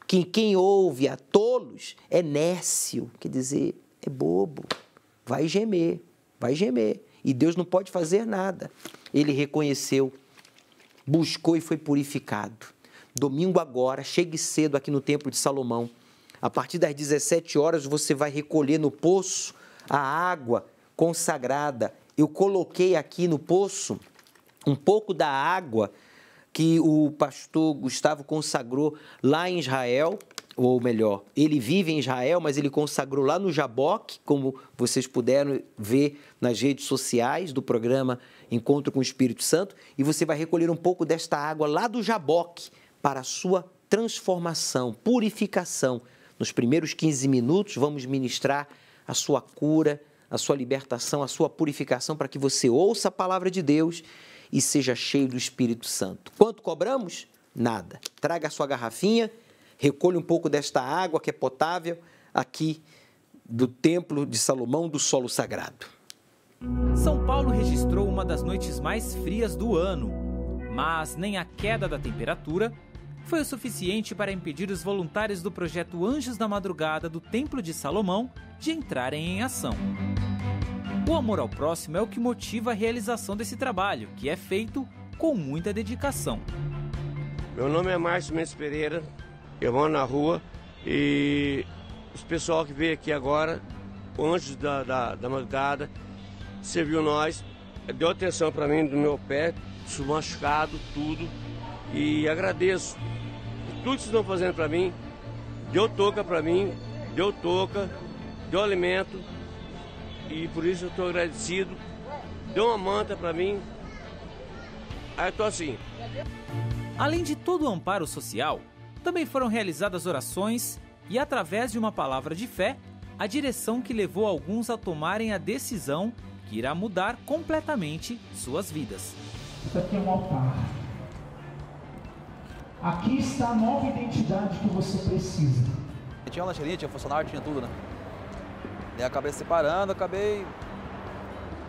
que quem ouve a tolos é nécio, quer dizer, é bobo, vai gemer. E Deus não pode fazer nada. Ele reconheceu, buscou e foi purificado. Domingo agora, chegue cedo aqui no Templo de Salomão. A partir das 17 horas você vai recolher no poço a água consagrada. Eu coloquei aqui no poço um pouco da água que o pastor Gustavo consagrou lá em Israel, ou melhor, ele vive em Israel, mas ele consagrou lá no Jaboque, como vocês puderam ver nas redes sociais do programa Encontro com o Espírito Santo, e você vai recolher um pouco desta água lá do Jaboque para a sua transformação, purificação. Nos primeiros 15 minutos vamos ministrar a sua cura, a sua libertação, a sua purificação, para que você ouça a palavra de Deus e seja cheio do Espírito Santo. Quanto cobramos? Nada. Traga a sua garrafinha, recolha um pouco desta água que é potável aqui do Templo de Salomão, do solo sagrado. São Paulo registrou uma das noites mais frias do ano, mas nem a queda da temperatura, foi o suficiente para impedir os voluntários do projeto Anjos da Madrugada do Templo de Salomão de entrarem em ação. O amor ao próximo é o que motiva a realização desse trabalho, que é feito com muita dedicação. Meu nome é Márcio Mendes Pereira, eu moro na rua e os pessoal que veio aqui agora, o Anjos da Madrugada, serviu nós, deu atenção para mim do meu pé, machucado, tudo, e agradeço. Tudo que vocês estão fazendo para mim, deu touca para mim, deu alimento, e por isso eu estou agradecido. Deu uma manta para mim, aí eu estou assim. Além de todo o amparo social, também foram realizadas orações e, através de uma palavra de fé, a direção que levou alguns a tomarem a decisão que irá mudar completamente suas vidas. Isso aqui é um altar. Aqui está a nova identidade que você precisa. Tinha uma lancheria, tinha funcionário, tinha tudo, né? E acabei separando, acabei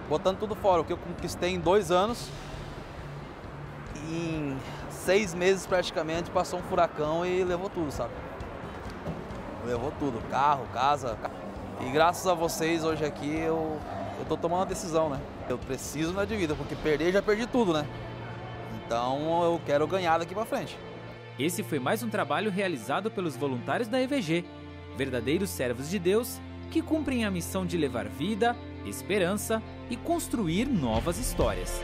botando tudo fora. O que eu conquistei em 2 anos, em 6 meses praticamente, passou um furacão e levou tudo, sabe? Levou tudo, carro, casa. E graças a vocês hoje aqui eu tô tomando uma decisão, né? Eu preciso na vida, porque perder já perdi tudo, né? Então eu quero ganhar daqui pra frente. Esse foi mais um trabalho realizado pelos voluntários da EVG, verdadeiros servos de Deus que cumprem a missão de levar vida, esperança e construir novas histórias.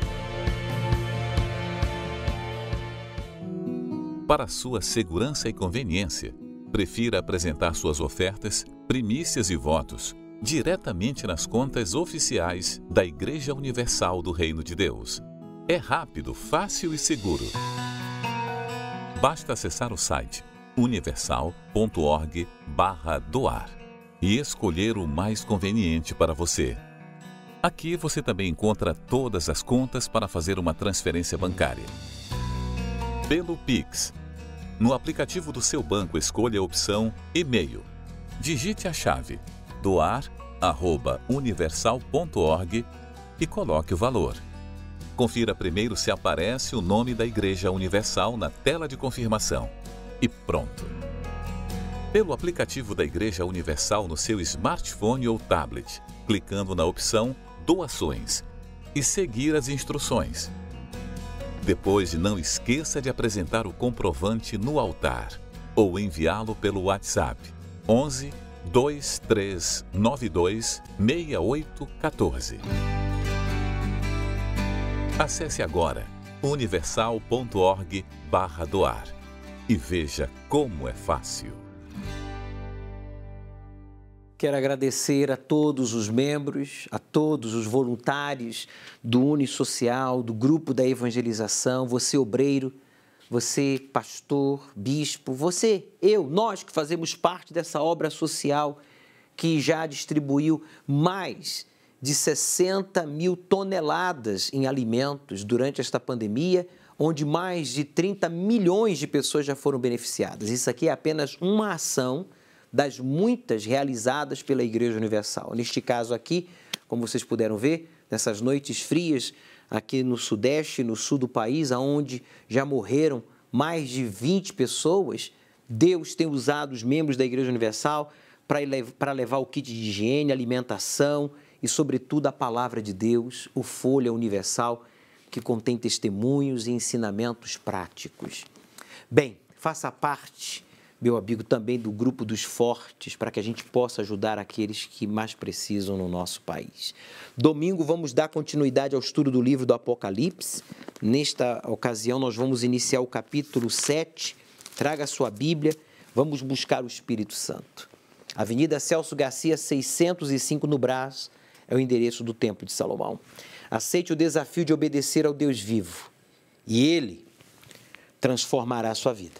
Para sua segurança e conveniência, prefira apresentar suas ofertas, primícias e votos diretamente nas contas oficiais da Igreja Universal do Reino de Deus. É rápido, fácil e seguro. Basta acessar o site universal.org/doar e escolher o mais conveniente para você. Aqui você também encontra todas as contas para fazer uma transferência bancária. Pelo Pix. No aplicativo do seu banco, escolha a opção e-mail. Digite a chave doar@universal.org e coloque o valor. Confira primeiro se aparece o nome da Igreja Universal na tela de confirmação. E pronto. Pelo aplicativo da Igreja Universal no seu smartphone ou tablet, clicando na opção Doações e seguir as instruções. Depois, não esqueça de apresentar o comprovante no altar ou enviá-lo pelo WhatsApp 11 2392 6814. Acesse agora universal.org/doar e veja como é fácil. Quero agradecer a todos os membros, a todos os voluntários do Unisocial, do Grupo da Evangelização, você obreiro, você pastor, bispo, você, nós que fazemos parte dessa obra social que já distribuiu mais de 60 mil toneladas em alimentos durante esta pandemia, onde mais de 30 milhões de pessoas já foram beneficiadas. Isso aqui é apenas uma ação das muitas realizadas pela Igreja Universal. Neste caso aqui, como vocês puderam ver, nessas noites frias aqui no Sudeste, no Sul do país, onde já morreram mais de 20 pessoas, Deus tem usado os membros da Igreja Universal para levar o kit de higiene, alimentação e, sobretudo, a palavra de Deus, o Folha Universal, que contém testemunhos e ensinamentos práticos. Bem, faça parte, meu amigo, também do grupo dos fortes, para que a gente possa ajudar aqueles que mais precisam no nosso país. Domingo vamos dar continuidade ao estudo do livro do Apocalipse. Nesta ocasião nós vamos iniciar o capítulo 7. Traga a sua Bíblia, vamos buscar o Espírito Santo. Avenida Celso Garcia, 605 no Brás, é o endereço do Templo de Salomão. Aceite o desafio de obedecer ao Deus vivo e Ele transformará a sua vida.